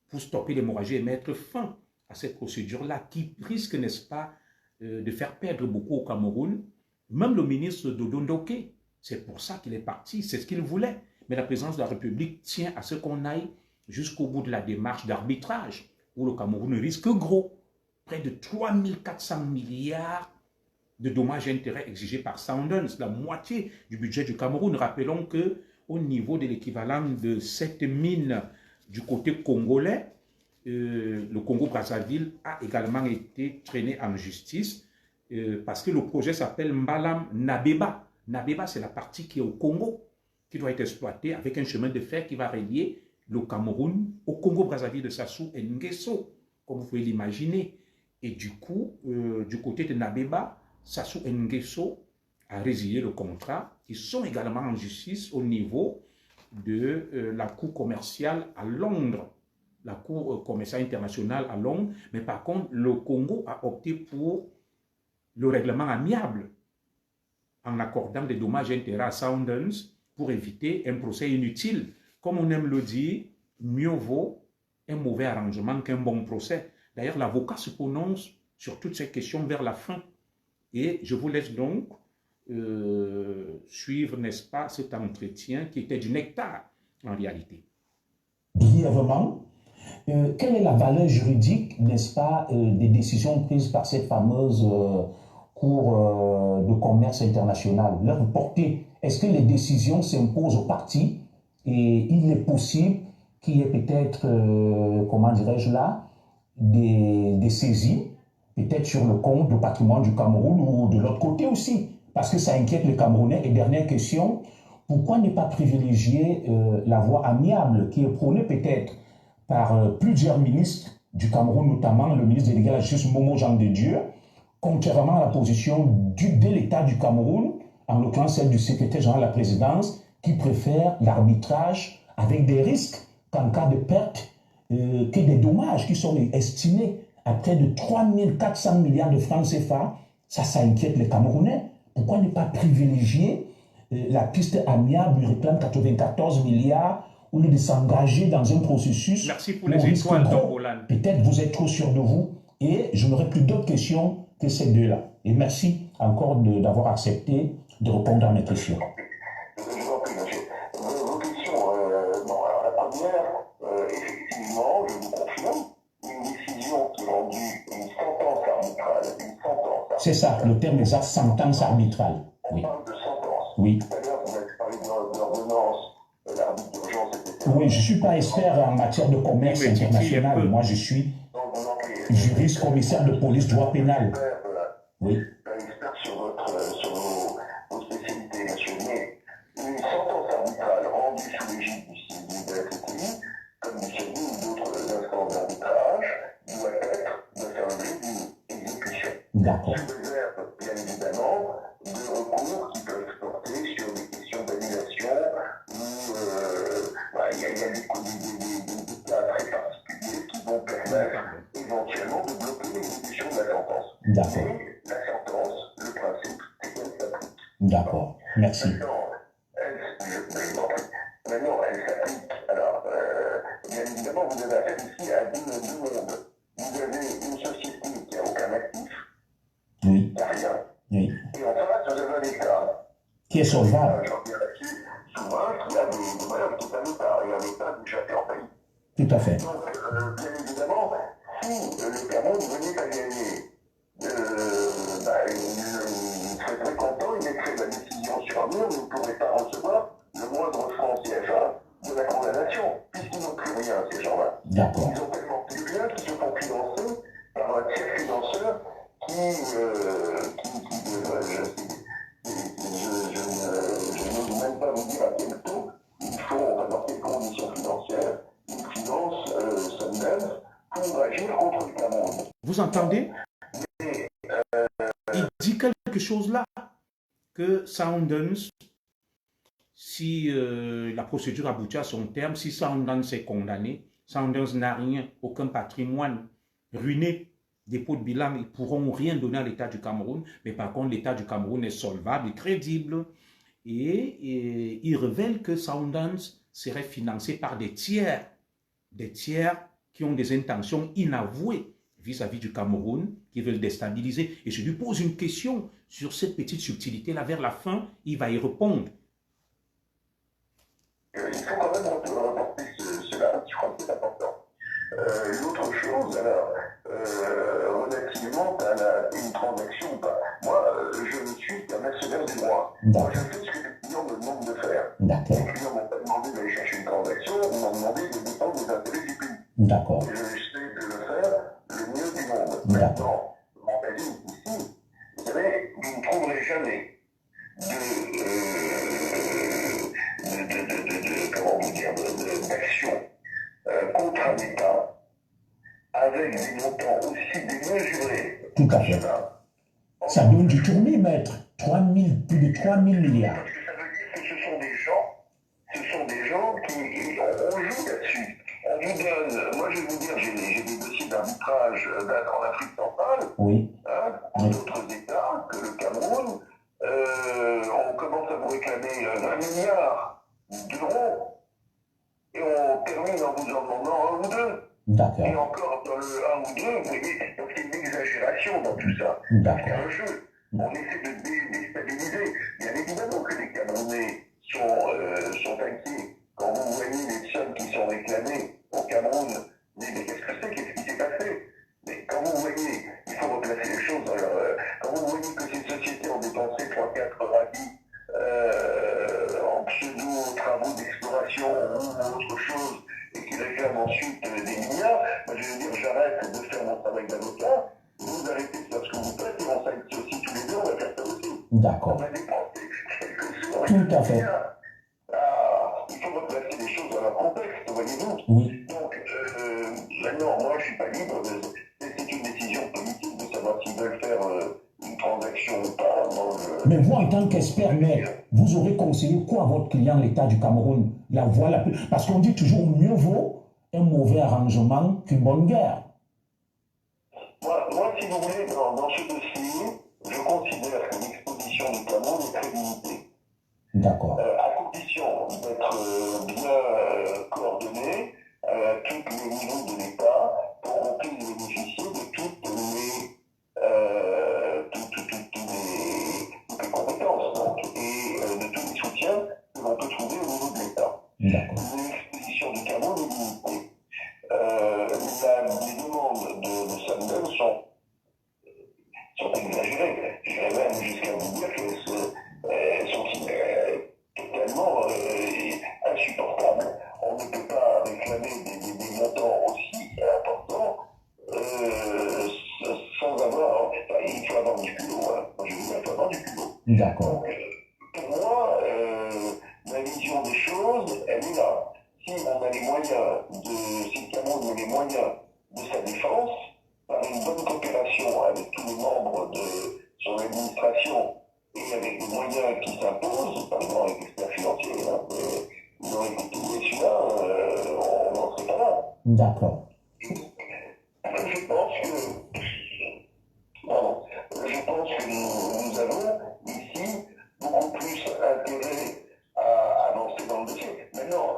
pour stopper l'hémorragie et mettre fin à cette procédure-là qui risque, n'est-ce pas, de faire perdre beaucoup au Cameroun. Même le ministre Dodo Ndoké, c'est pour ça qu'il est parti, c'est ce qu'il voulait. Mais la présidence de la République tient à ce qu'on aille jusqu'au bout de la démarche d'arbitrage, où le Cameroun risque gros. Près de 3400 milliards de dommages et intérêts exigés par Sundance, la moitié du budget du Cameroun. Rappelons qu'au niveau de l'équivalent de cette mine du côté congolais, le Congo-Brazzaville a également été traîné en justice parce que le projet s'appelle Mbalam Nabeba. Nabeba, c'est la partie qui est au Congo, qui doit être exploitée avec un chemin de fer qui va relier le Cameroun au Congo-Brazzaville de Sassou et Nguesso, comme vous pouvez l'imaginer. Et du coup, du côté de Nabeba, Sassou Nguesso a résilié le contrat. Ils sont également en justice au niveau de la Cour commerciale à Londres, la Cour commerciale internationale à Londres. Mais par contre, le Congo a opté pour le règlement amiable en accordant des dommages et intérêts à Sundance pour éviter un procès inutile. Comme on aime le dire, mieux vaut un mauvais arrangement qu'un bon procès. D'ailleurs, l'avocat se prononce sur toutes ces questions vers la fin. Et je vous laisse donc suivre, n'est-ce pas, cet entretien qui était du nectar en réalité. Brièvement, quelle est la valeur juridique, n'est-ce pas, des décisions prises par cette fameuse Cour de commerce internationale? Leur portée, est-ce que les décisions s'imposent aux partis et il est possible qu'il y ait peut-être, comment dirais-je là, des saisies, peut-être sur le compte de patrimoine du Cameroun ou de l'autre côté aussi, parce que ça inquiète les Camerounais. Et dernière question, pourquoi ne pas privilégier la voie amiable qui est prônée peut-être par plusieurs ministres du Cameroun, notamment le ministre délégué à la justice Momo Jean de Dieu, contrairement à la position de l'État du Cameroun, en l'occurrence celle du secrétaire général de la présidence, qui préfère l'arbitrage avec des risques qu'en cas de perte, que des dommages qui sont estimés à près de 3400 milliards de francs CFA. Ça inquiète les Camerounais. Pourquoi ne pas privilégier la piste amiable, il réclame 94 milliards, au lieu de s'engager dans un processus? Merci pour les étoiles, Dombolan. Peut-être vous êtes trop sûr de vous et je n'aurai plus d'autres questions que ces deux-là. Et merci encore d'avoir accepté de répondre à mes questions. Je vous en prie, monsieur. Vos questions, bon, alors la première, effectivement, je vous confirme, une décision qui est rendue, une sentence arbitrale, C'est ça, le terme exact, sentence arbitrale. Oui. On parle de sentence. Oui. Tout à l'heure, vous avez parlé d'ordonnance, l'arbitre d'urgence, etc. Oui, je ne suis pas expert en matière de commerce international. Moi, je suis juriste, commissaire de police, droit pénal. Oui. Expert sur vos spécialités, monsieur. Mais une sentence arbitrale rendue sous l'égide du CID de la TTI, comme du CID ou d'autres instances d'arbitrage, doit faire l'objet d'une exécution. D'accord. Sous réserve, bien évidemment, de recours qui peuvent porter sur des questions d'annulation ou il y a des cas très particuliers qui vont permettre éventuellement de bloquer l'exécution de la sentence. D'accord. Mais la sentence, le principe, c'est qu'elle s'applique. D'accord. Merci. Maintenant, elle s'applique. Alors, bien évidemment, vous avez affaire ici à deux mondes. Vous avez une société qui n'a aucun actif, Oui. qui n'a rien. Oui. Et en face, vous avez un État. Qui est solvable. J'en viens là-dessus, souvent, qui a des moyens qui est un État. Et un État déjà fait en faillite. Tout à fait. Donc, bien évidemment, si le Cameroun venait à gagner, il serait très content, il mettrait la décision sur un mur, mais il ne pourrait pas recevoir le moindre franc CFA de la condamnation, puisqu'ils n'ont plus rien, ces gens-là. D'accord. Ils ont tellement plus rien qu'ils se je n'ose même pas vous dire à quel taux il faut, enfin, dans quelles conditions financières, il finance Sundance pour agir contre le Cameroun. Vous entendez? Il dit quelque chose là, que Sundance, si la procédure aboutit à son terme, si Sundance est condamné, Sundance n'a rien, aucun patrimoine ruiné, dépôt de bilan, ils ne pourront rien donner à l'État du Cameroun, mais par contre l'État du Cameroun est solvable et crédible. Et il révèle que Sundance serait financé par des tiers qui ont des intentions inavouées vis-à-vis du Cameroun, qui veulent déstabiliser. Et je lui pose une question sur cette petite subtilité-là. Vers la fin, il va y répondre. Il faut quand même reporter cela, je crois que c'est important. L'autre chose, alors, relativement à une transaction ou pas, moi, je ne suis qu'un actionnaire du droit. Moi, je fais ce que les clients me demandent de faire. Les clients ne m'ont pas demandé d'aller chercher une transaction, ils m'ont demandé de défendre les intérêts du pays. D'accord. Et je essaie de le faire le mieux du monde. Maintenant, mon avis ici, vous savez, vous ne trouverez jamais d'action contre un État avec des montants aussi démesurés. Tout à fait. Ça donne du tournis, maître. Plus de 3 000 milliards. Parce que ça veut dire que ce sont des gens qui, on joue là-dessus. On vous donne, moi je vais vous dire, j'ai des dossiers d'arbitrage en Afrique centrale, oui. Pour d'autres États que le Cameroun. On commence à vous réclamer 20 milliards d'euros et on termine en vous en demandant 1 ou 2. D'accord. Et encore dans le 1 ou 2, vous voyez, donc c'est une exagération dans tout ça. C'est un jeu. On essaie de déstabiliser. Bien évidemment que les Camerounais sont inquiets. Quand vous voyez les sommes qui sont réclamées au Cameroun, mais qu'est-ce que c'est? Qu'est-ce qui s'est passé? Mais quand vous voyez, il faut replacer les choses dans leur... quand vous voyez que ces sociétés ont dépensé 3-4 radis en pseudo-travaux d'exploration ou autre chose, et qu'ils réclament ensuite des milliards, moi je veux dire, j'arrête de faire mon travail d'avocat, vous arrêtez de faire ce que vous faites, et on s'inquiète aussi tous les deux, on va faire ça aussi. D'accord. On va dépenser quelques sous. Tout à fait. Il faut replacer les choses dans leur contexte, voyez-vous. Oui. Donc, maintenant, moi, je ne suis pas libre. C'est une décision politique de savoir s'ils veulent faire une transaction ou pas. Mais vous, en tant qu'expert, maître, vous aurez conseillé quoi à votre client, l'État du Cameroun? La voie la plus... Parce qu'on dit toujours mieux vaut un mauvais arrangement qu'une bonne guerre. Moi, si vous voulez, dans ce dossier, je considère que l'exposition du Cameroun est très limitée. D'accord. À condition d'être bien coordonné à tous les niveaux de l'État pour qu'on puisse bénéficier de toutes les compétences donc, et de tous les soutiens que l'on peut trouver au niveau de l'État. L'exposition du Cameroun est limitée. Les demandes de Sundance sont exagérées. J'irais même jusqu'à vous dire qu'elles sont totalement insupportables. On ne peut pas réclamer des montants aussi importants sans avoir... il faut avoir du culot. Hein. Moi, je veux dire, il faut avoir du culot. D'accord. Donc, pour moi, ma vision des choses, elle est là. Si on a les moyens si le Cameroun a les moyens de sa défense, par une bonne coopération avec tous les membres de son administration et avec les moyens qui s'imposent, par exemple avec l'expert financier, ils auraient été celui-là, on n'en serait pas là. D'accord. Je pense que nous avons ici beaucoup plus intérêt à avancer dans le dossier. Maintenant,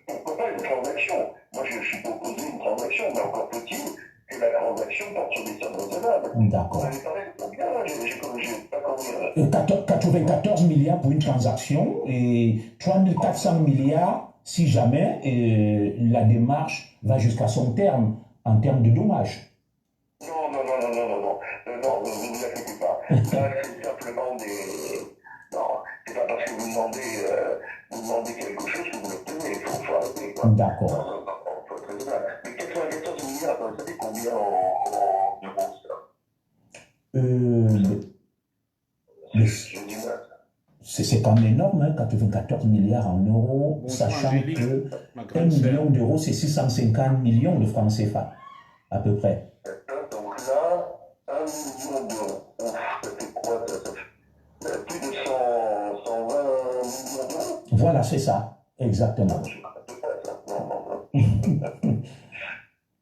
pourquoi pas une transaction? Moi, je suis pas opposé à une transaction, mais encore faut-il que la transaction porte sur des sommes raisonnables. D'accord. Vous avez parlé de combien? J'ai pas combien. 94 milliards pour une transaction et 3400 milliards si jamais la démarche va jusqu'à son terme en termes de dommages. Non, ne vous inquiétez pas. Là, c'est simplement des... Non, c'est pas parce que vous demandez quelque chose que vous l'obtenez. Il faut arrêter, quoi. D'accord. Non, faut être raisonnable. Mais 94 milliards, ça fait combien en euros, ça? le- le- J'ai du mal. c'est quand même énorme, hein, 94 milliards en euros, Bonjour sachant Angélique, que ma 1 grande sœur. million d'euros, c'est 650 millions de francs CFA, à peu près. Donc là, 1 million d'euros. Ouf, ça fait quoi ça? Ça fait plus de 120 millions d'euros? Voilà, c'est ça, exactement. Je ne sais pas ça. Non, non, non.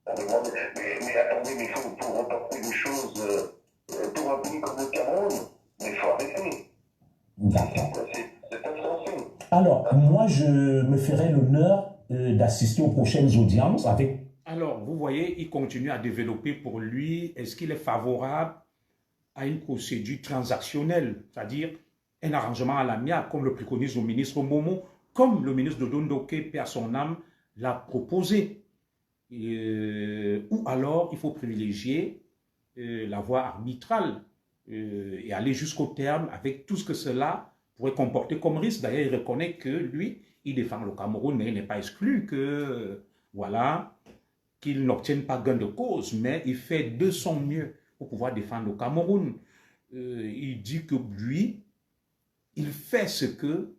Mais attendez, mais il faut reporter les choses pour un pays comme le Cameroun. Mais il faut arrêter. D'accord. C'est insensé. Alors, moi, je me ferai l'honneur d'assister aux prochaines audiences avec... Alors, vous voyez, il continue à développer pour lui. Est-ce qu'il est favorable à une procédure transactionnelle, c'est-à-dire un arrangement à l'amiable, comme le préconise le ministre Momo, comme le ministre Dodo Ndoké, paix à son âme, l'a proposé. Ou alors, il faut privilégier la voie arbitrale et aller jusqu'au terme avec tout ce que cela pourrait comporter comme risque. D'ailleurs, il reconnaît que lui, il défend le Cameroun, mais il n'est pas exclu que, voilà, qu'il n'obtienne pas gain de cause, mais il fait de son mieux pour pouvoir défendre le Cameroun. Il dit que lui, il fait ce que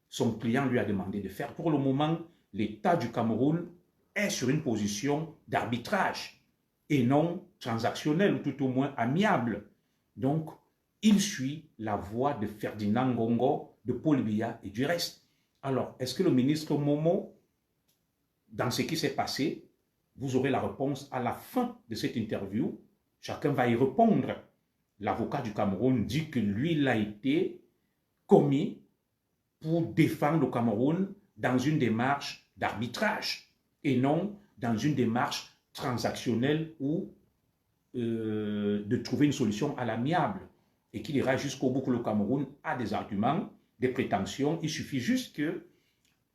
son client lui a demandé de faire. Pour le moment, l'État du Cameroun est sur une position d'arbitrage et non transactionnelle, ou tout au moins amiable. Donc, il suit la voie de Ferdinand Ngongo, de Paul Biya et du reste. Alors, est-ce que le ministre Momo, dans ce qui s'est passé, vous aurez la réponse à la fin de cette interview. Chacun va y répondre. L'avocat du Cameroun dit que lui, il a été commis pour défendre le Cameroun dans une démarche d'arbitrage et non dans une démarche transactionnelle ou de trouver une solution à l'amiable et qu'il ira jusqu'au bout que le Cameroun a des arguments, des prétentions. Il suffit juste que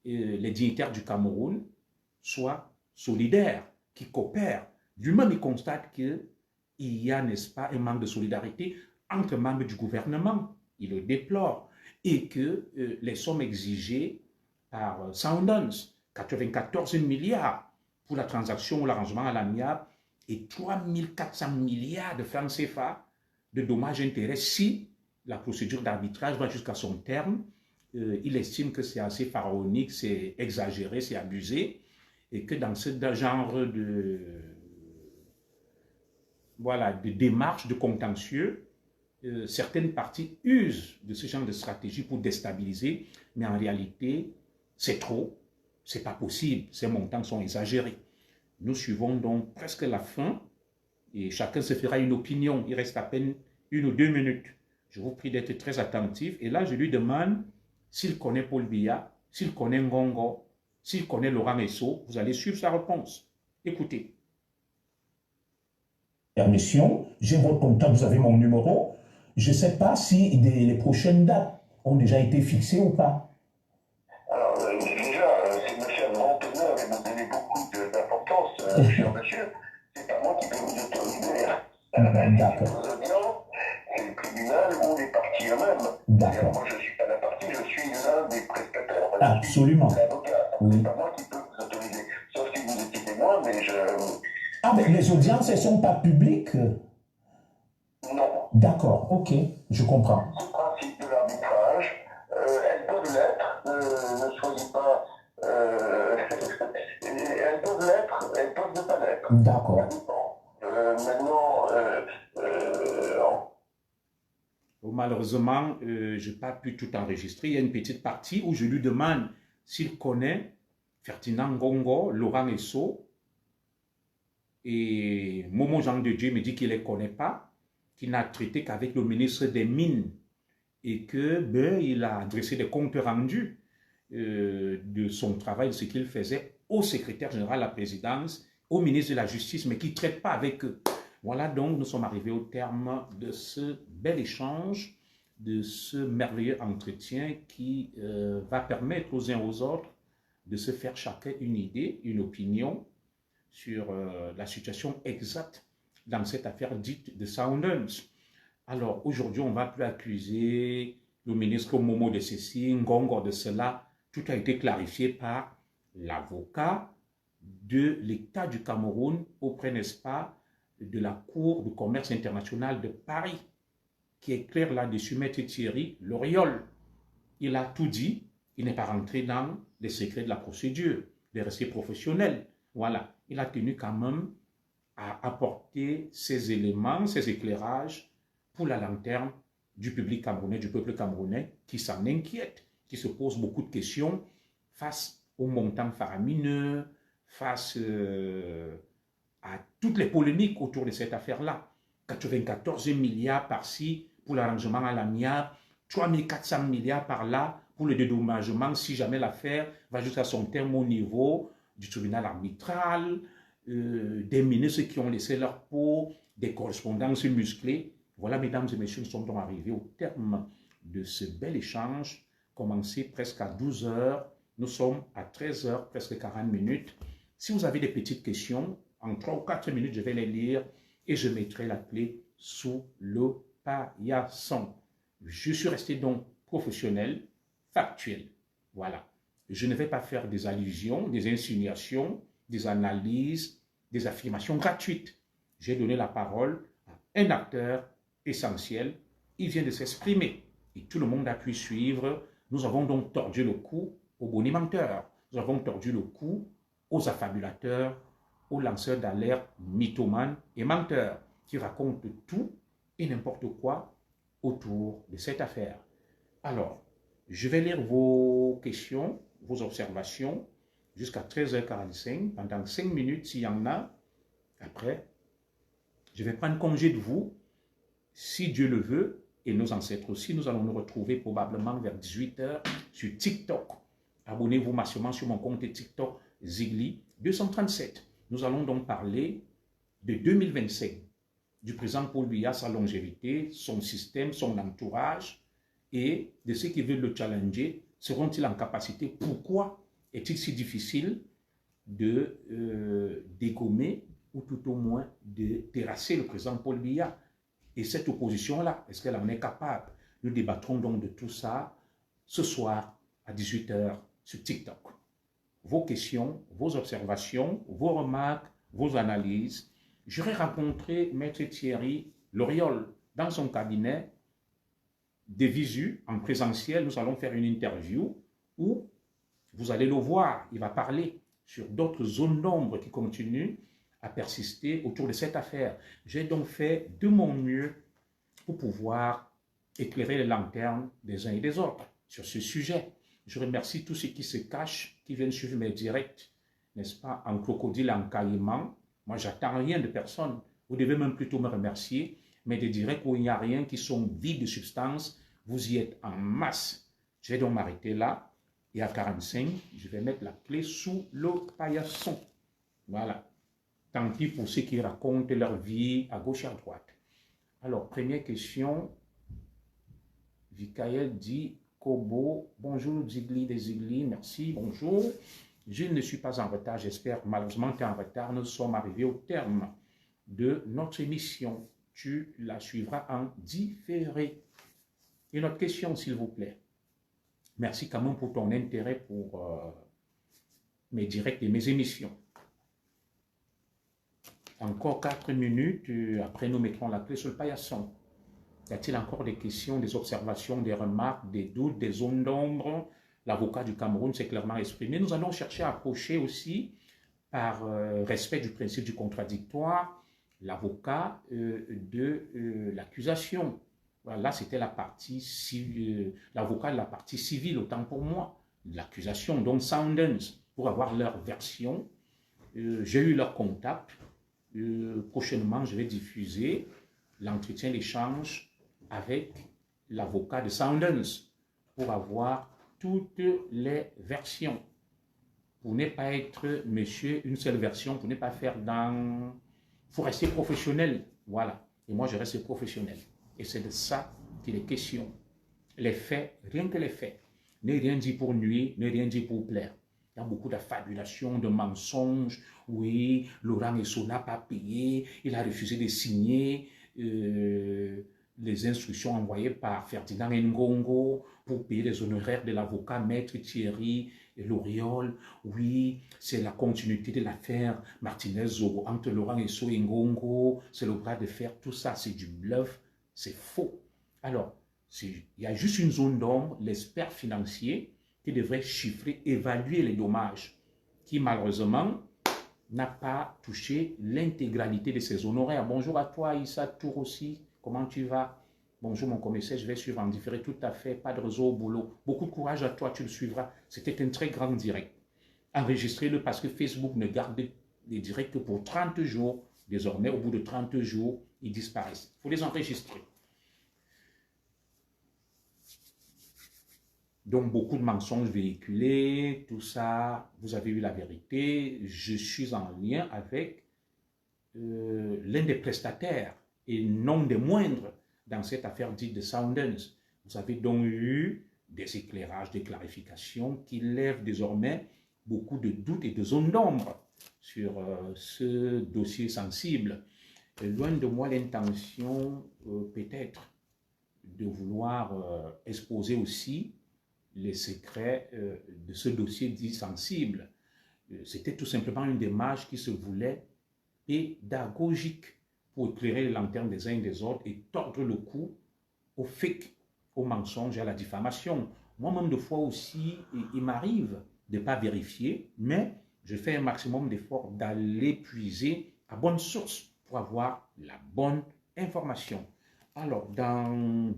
les dignitaires du Cameroun soient solidaires, qui coopèrent. Lui-même, il constate qu'il y a, n'est-ce pas, un manque de solidarité entre membres du gouvernement. Il le déplore. Et que les sommes exigées par Sundance, 94 milliards pour la transaction ou l'arrangement à l'amiable et 3 400 milliards de francs CFA de dommages et intérêts si la procédure d'arbitrage va jusqu'à son terme. Il estime que c'est assez pharaonique, c'est exagéré, c'est abusé. Et que dans ce genre de démarche, de contentieux, certaines parties usent de ce genre de stratégie pour déstabiliser, mais en réalité, c'est trop, c'est pas possible, ces montants sont exagérés. Nous suivons donc presque la fin et chacun se fera une opinion. Il reste à peine 1 ou 2 minutes. Je vous prie d'être très attentif. Et là, je lui demande s'il connaît Paul Biya, s'il connaît Ngongo, s'il connaît Laurent Esso. Vous allez suivre sa réponse. Écoutez. Permission, j'ai votre contact, vous avez mon numéro. Je ne sais pas si les prochaines dates ont déjà été fixées ou pas. Alors, déjà, c'est me faire grand honneur et me donner beaucoup d'importance, cher monsieur. C'est pas moi qui peux vous autoriser. D'accord. C'est le tribunal ou les parties eux-mêmes. D'accord. Moi, je ne suis pas la partie, je suis l'un des prestataires. Absolument. L'avocat. Oui. C'est pas moi qui peux vous autoriser. Sauf si vous étiez témoin, mais je... Ah, mais les audiences, elles ne sont pas publiques? Non. D'accord, ok, je comprends. C'est le principe de l'arbitrage. Elles peuvent l'être, ne soyez pas... elles peuvent l'être, elles peuvent ne pas l'être. D'accord. Maintenant, malheureusement, je n'ai pas pu tout enregistrer. Il y a une petite partie où je lui demande s'il connaît Ferdinand Ngongo, Laurent Esso, et Momo Jean de Dieu me dit qu'il ne les connaît pas, qu'il n'a traité qu'avec le ministre des Mines et que il a adressé des comptes rendus de son travail, de ce qu'il faisait au secrétaire général de la présidence, au ministre de la Justice, mais qui ne traite pas avec eux. Voilà donc, nous sommes arrivés au terme de ce bel échange, de ce merveilleux entretien qui va permettre aux uns aux autres de se faire chacun une idée, une opinion sur la situation exacte dans cette affaire dite de Sundance. Alors, aujourd'hui, on ne va plus accuser le ministre Momo de ceci, Ngongo de cela. Tout a été clarifié par l'avocat de l'État du Cameroun auprès, n'est-ce pas, de la Cour de commerce internationale de Paris, qui est clair là-dessus, Maître Thierry Loriol. Il a tout dit, il n'est pas rentré dans les secrets de la procédure, des restés professionnels. Voilà, il a tenu quand même à apporter ces éléments, ces éclairages pour la lanterne du public camerounais, du peuple camerounais qui s'en inquiète, qui se pose beaucoup de questions face aux montants faramineux, face à toutes les polémiques autour de cette affaire-là. 94 milliards par-ci pour l'arrangement à l'amiable, 3400 milliards par-là pour le dédommagement si jamais l'affaire va jusqu'à son terme au niveau du tribunal arbitral, des ministres qui ont laissé leur peau, des correspondances musclées. Voilà, mesdames et messieurs, nous sommes donc arrivés au terme de ce bel échange, commencé presque à 12 heures. Nous sommes à 13 heures, presque 40 minutes. Si vous avez des petites questions, en 3 ou 4 minutes, je vais les lire et je mettrai la clé sous le paillasson. Je suis resté donc professionnel, factuel. Voilà. Je ne vais pas faire des allusions, des insinuations, des analyses, des affirmations gratuites. J'ai donné la parole à un acteur essentiel. Il vient de s'exprimer et tout le monde a pu suivre. Nous avons donc tordu le cou aux bonimenteurs. Nous avons tordu le cou aux affabulateurs, aux lanceurs d'alerte mythomanes et menteurs qui racontent tout et n'importe quoi autour de cette affaire. Alors, je vais lire vos questions, vos observations jusqu'à 13h45, pendant 5 minutes s'il y en a. Après, je vais prendre congé de vous, si Dieu le veut, et nos ancêtres aussi. Nous allons nous retrouver probablement vers 18h sur TikTok. Abonnez-vous massivement sur mon compte TikTok Zigli237. Nous allons donc parler de 2025, du président Paul Biya, sa longévité, son système, son entourage, et de ceux qui veulent le challenger, seront-ils en capacité? Pourquoi est-il si difficile de dégommer ou tout au moins de terrasser le président Paul Biya? Et cette opposition-là, est-ce qu'elle en est capable? Nous débattrons donc de tout ça ce soir à 18h sur TikTok. Vos questions, vos observations, vos remarques, vos analyses. J'aurais rencontré Maître Thierry Loriol dans son cabinet de visu, en présentiel. Nous allons faire une interview où vous allez le voir. Il va parler sur d'autres zones d'ombre qui continuent à persister autour de cette affaire. J'ai donc fait de mon mieux pour pouvoir éclairer les lanternes des uns et des autres sur ce sujet. Je remercie tous ceux qui se cachent, qui viennent suivre mes directs, n'est-ce pas, en crocodile, en caïman. Moi, j'attends rien de personne. Vous devez même plutôt me remercier. Mais des directs où il n'y a rien, qui sont vides de substance, vous y êtes en masse. Je vais donc m'arrêter là. Et à 45, je vais mettre la clé sous le paillasson. Voilà. Tant pis pour ceux qui racontent leur vie à gauche et à droite. Alors, première question. Vikaël dit, Kobo, bonjour Zigli des Zigli, merci, bonjour. Je ne suis pas en retard, j'espère malheureusement tu es en retard. Nous sommes arrivés au terme de notre émission. Tu la suivras en différé. Une autre question, s'il vous plaît. Merci quand même pour ton intérêt pour mes directs et mes émissions. Encore 4 minutes, après nous mettrons la clé sur le paillasson. Y a-t-il encore des questions, des observations, des remarques, des doutes, des zones d'ombre? L'avocat du Cameroun s'est clairement exprimé. Nous allons chercher à approcher aussi, par respect du principe du contradictoire, l'avocat de l'accusation. Voilà, là, c'était la partie civile, l'avocat de la partie civile, autant pour moi. L'accusation, donc Soundens, pour avoir leur version. J'ai eu leur contact. Prochainement, je vais diffuser l'entretien, l'échange avec l'avocat de Soundens pour avoir toutes les versions. Pour ne pas être, monsieur, une seule version, pour ne pas faire dans... Il faut rester professionnel, voilà. Et moi, je reste professionnel. Et c'est de ça qu'il est question. Les faits, rien que les faits. Ne rien dit pour nuire, ne rien dit pour plaire. Il y a beaucoup d'affabulation, de mensonges. Oui, Laurent Esso n'a pas payé, il a refusé de signer les instructions envoyées par Ferdinand Ngongo pour payer les honoraires de l'avocat Maître Thierry Et l'Oriole, oui, c'est la continuité de l'affaire Martinez-Zogo entre Laurent Esso et Ngongo, c'est le bras de fer, tout ça, c'est du bluff, c'est faux. Alors, il y a juste une zone d'ombre, l'expert financier, qui devrait chiffrer, évaluer les dommages, qui malheureusement n'a pas touché l'intégralité de ses honoraires. Bonjour à toi, Issa Tour aussi, comment tu vas? Bonjour mon commissaire, je vais suivre en différé, tout à fait, pas de réseau au boulot. Beaucoup de courage à toi, tu le suivras. C'était un très grand direct. Enregistrez-le parce que Facebook ne garde les directs que pour 30 jours. Désormais, au bout de 30 jours, ils disparaissent. Il faut les enregistrer. Donc, beaucoup de mensonges véhiculés, tout ça, vous avez eu la vérité. Je suis en lien avec l'un des prestataires et non des moindres dans cette affaire dite de Soundens. Vous avez donc eu des éclairages, des clarifications qui lèvent désormais beaucoup de doutes et de zones d'ombre sur ce dossier sensible. Loin de moi l'intention peut-être de vouloir exposer aussi les secrets de ce dossier dit sensible. C'était tout simplement une démarche qui se voulait pédagogique pour éclairer les lanternes des uns et des autres et tordre le cou au fake, au mensonge et à la diffamation. Moi-même, de fois aussi, il m'arrive de ne pas vérifier, mais je fais un maximum d'efforts d'aller puiser à bonne source pour avoir la bonne information. Alors, dans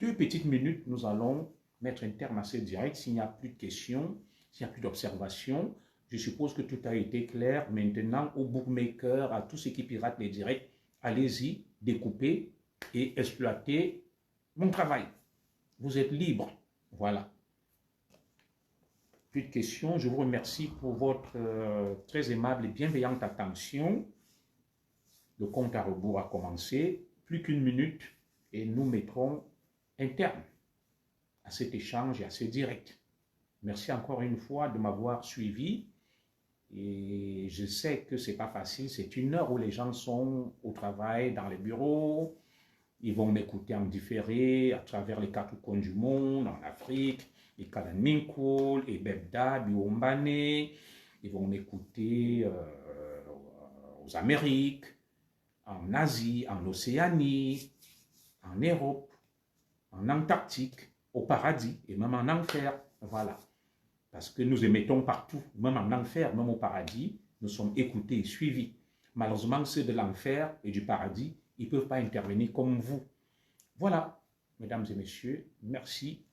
2 petites minutes, nous allons mettre un terme à ce direct. S'il n'y a plus de questions, s'il n'y a plus d'observations, je suppose que tout a été clair. Maintenant, aux bookmakers, à tous ceux qui piratent les directs, allez-y, découpez et exploitez mon travail. Vous êtes libre. Voilà. Plus de questions. Je vous remercie pour votre très aimable et bienveillante attention. Le compte à rebours a commencé. Plus qu'1 minute et nous mettrons un terme à cet échange et à ce direct. Merci encore une fois de m'avoir suivi. Et je sais que ce n'est pas facile. C'est une heure où les gens sont au travail, dans les bureaux. Ils vont m'écouter en différé à travers les 4 coins du monde, en Afrique, et Kalan Minkul, et Bebda, Biwombane. Ils vont m'écouter aux Amériques, en Asie, en Océanie, en Europe, en Antarctique, au paradis et même en enfer. Voilà. Parce que nous émettons partout, même en enfer, même au paradis, nous sommes écoutés et suivis. Malheureusement, ceux de l'enfer et du paradis, ils ne peuvent pas intervenir comme vous. Voilà, mesdames et messieurs, merci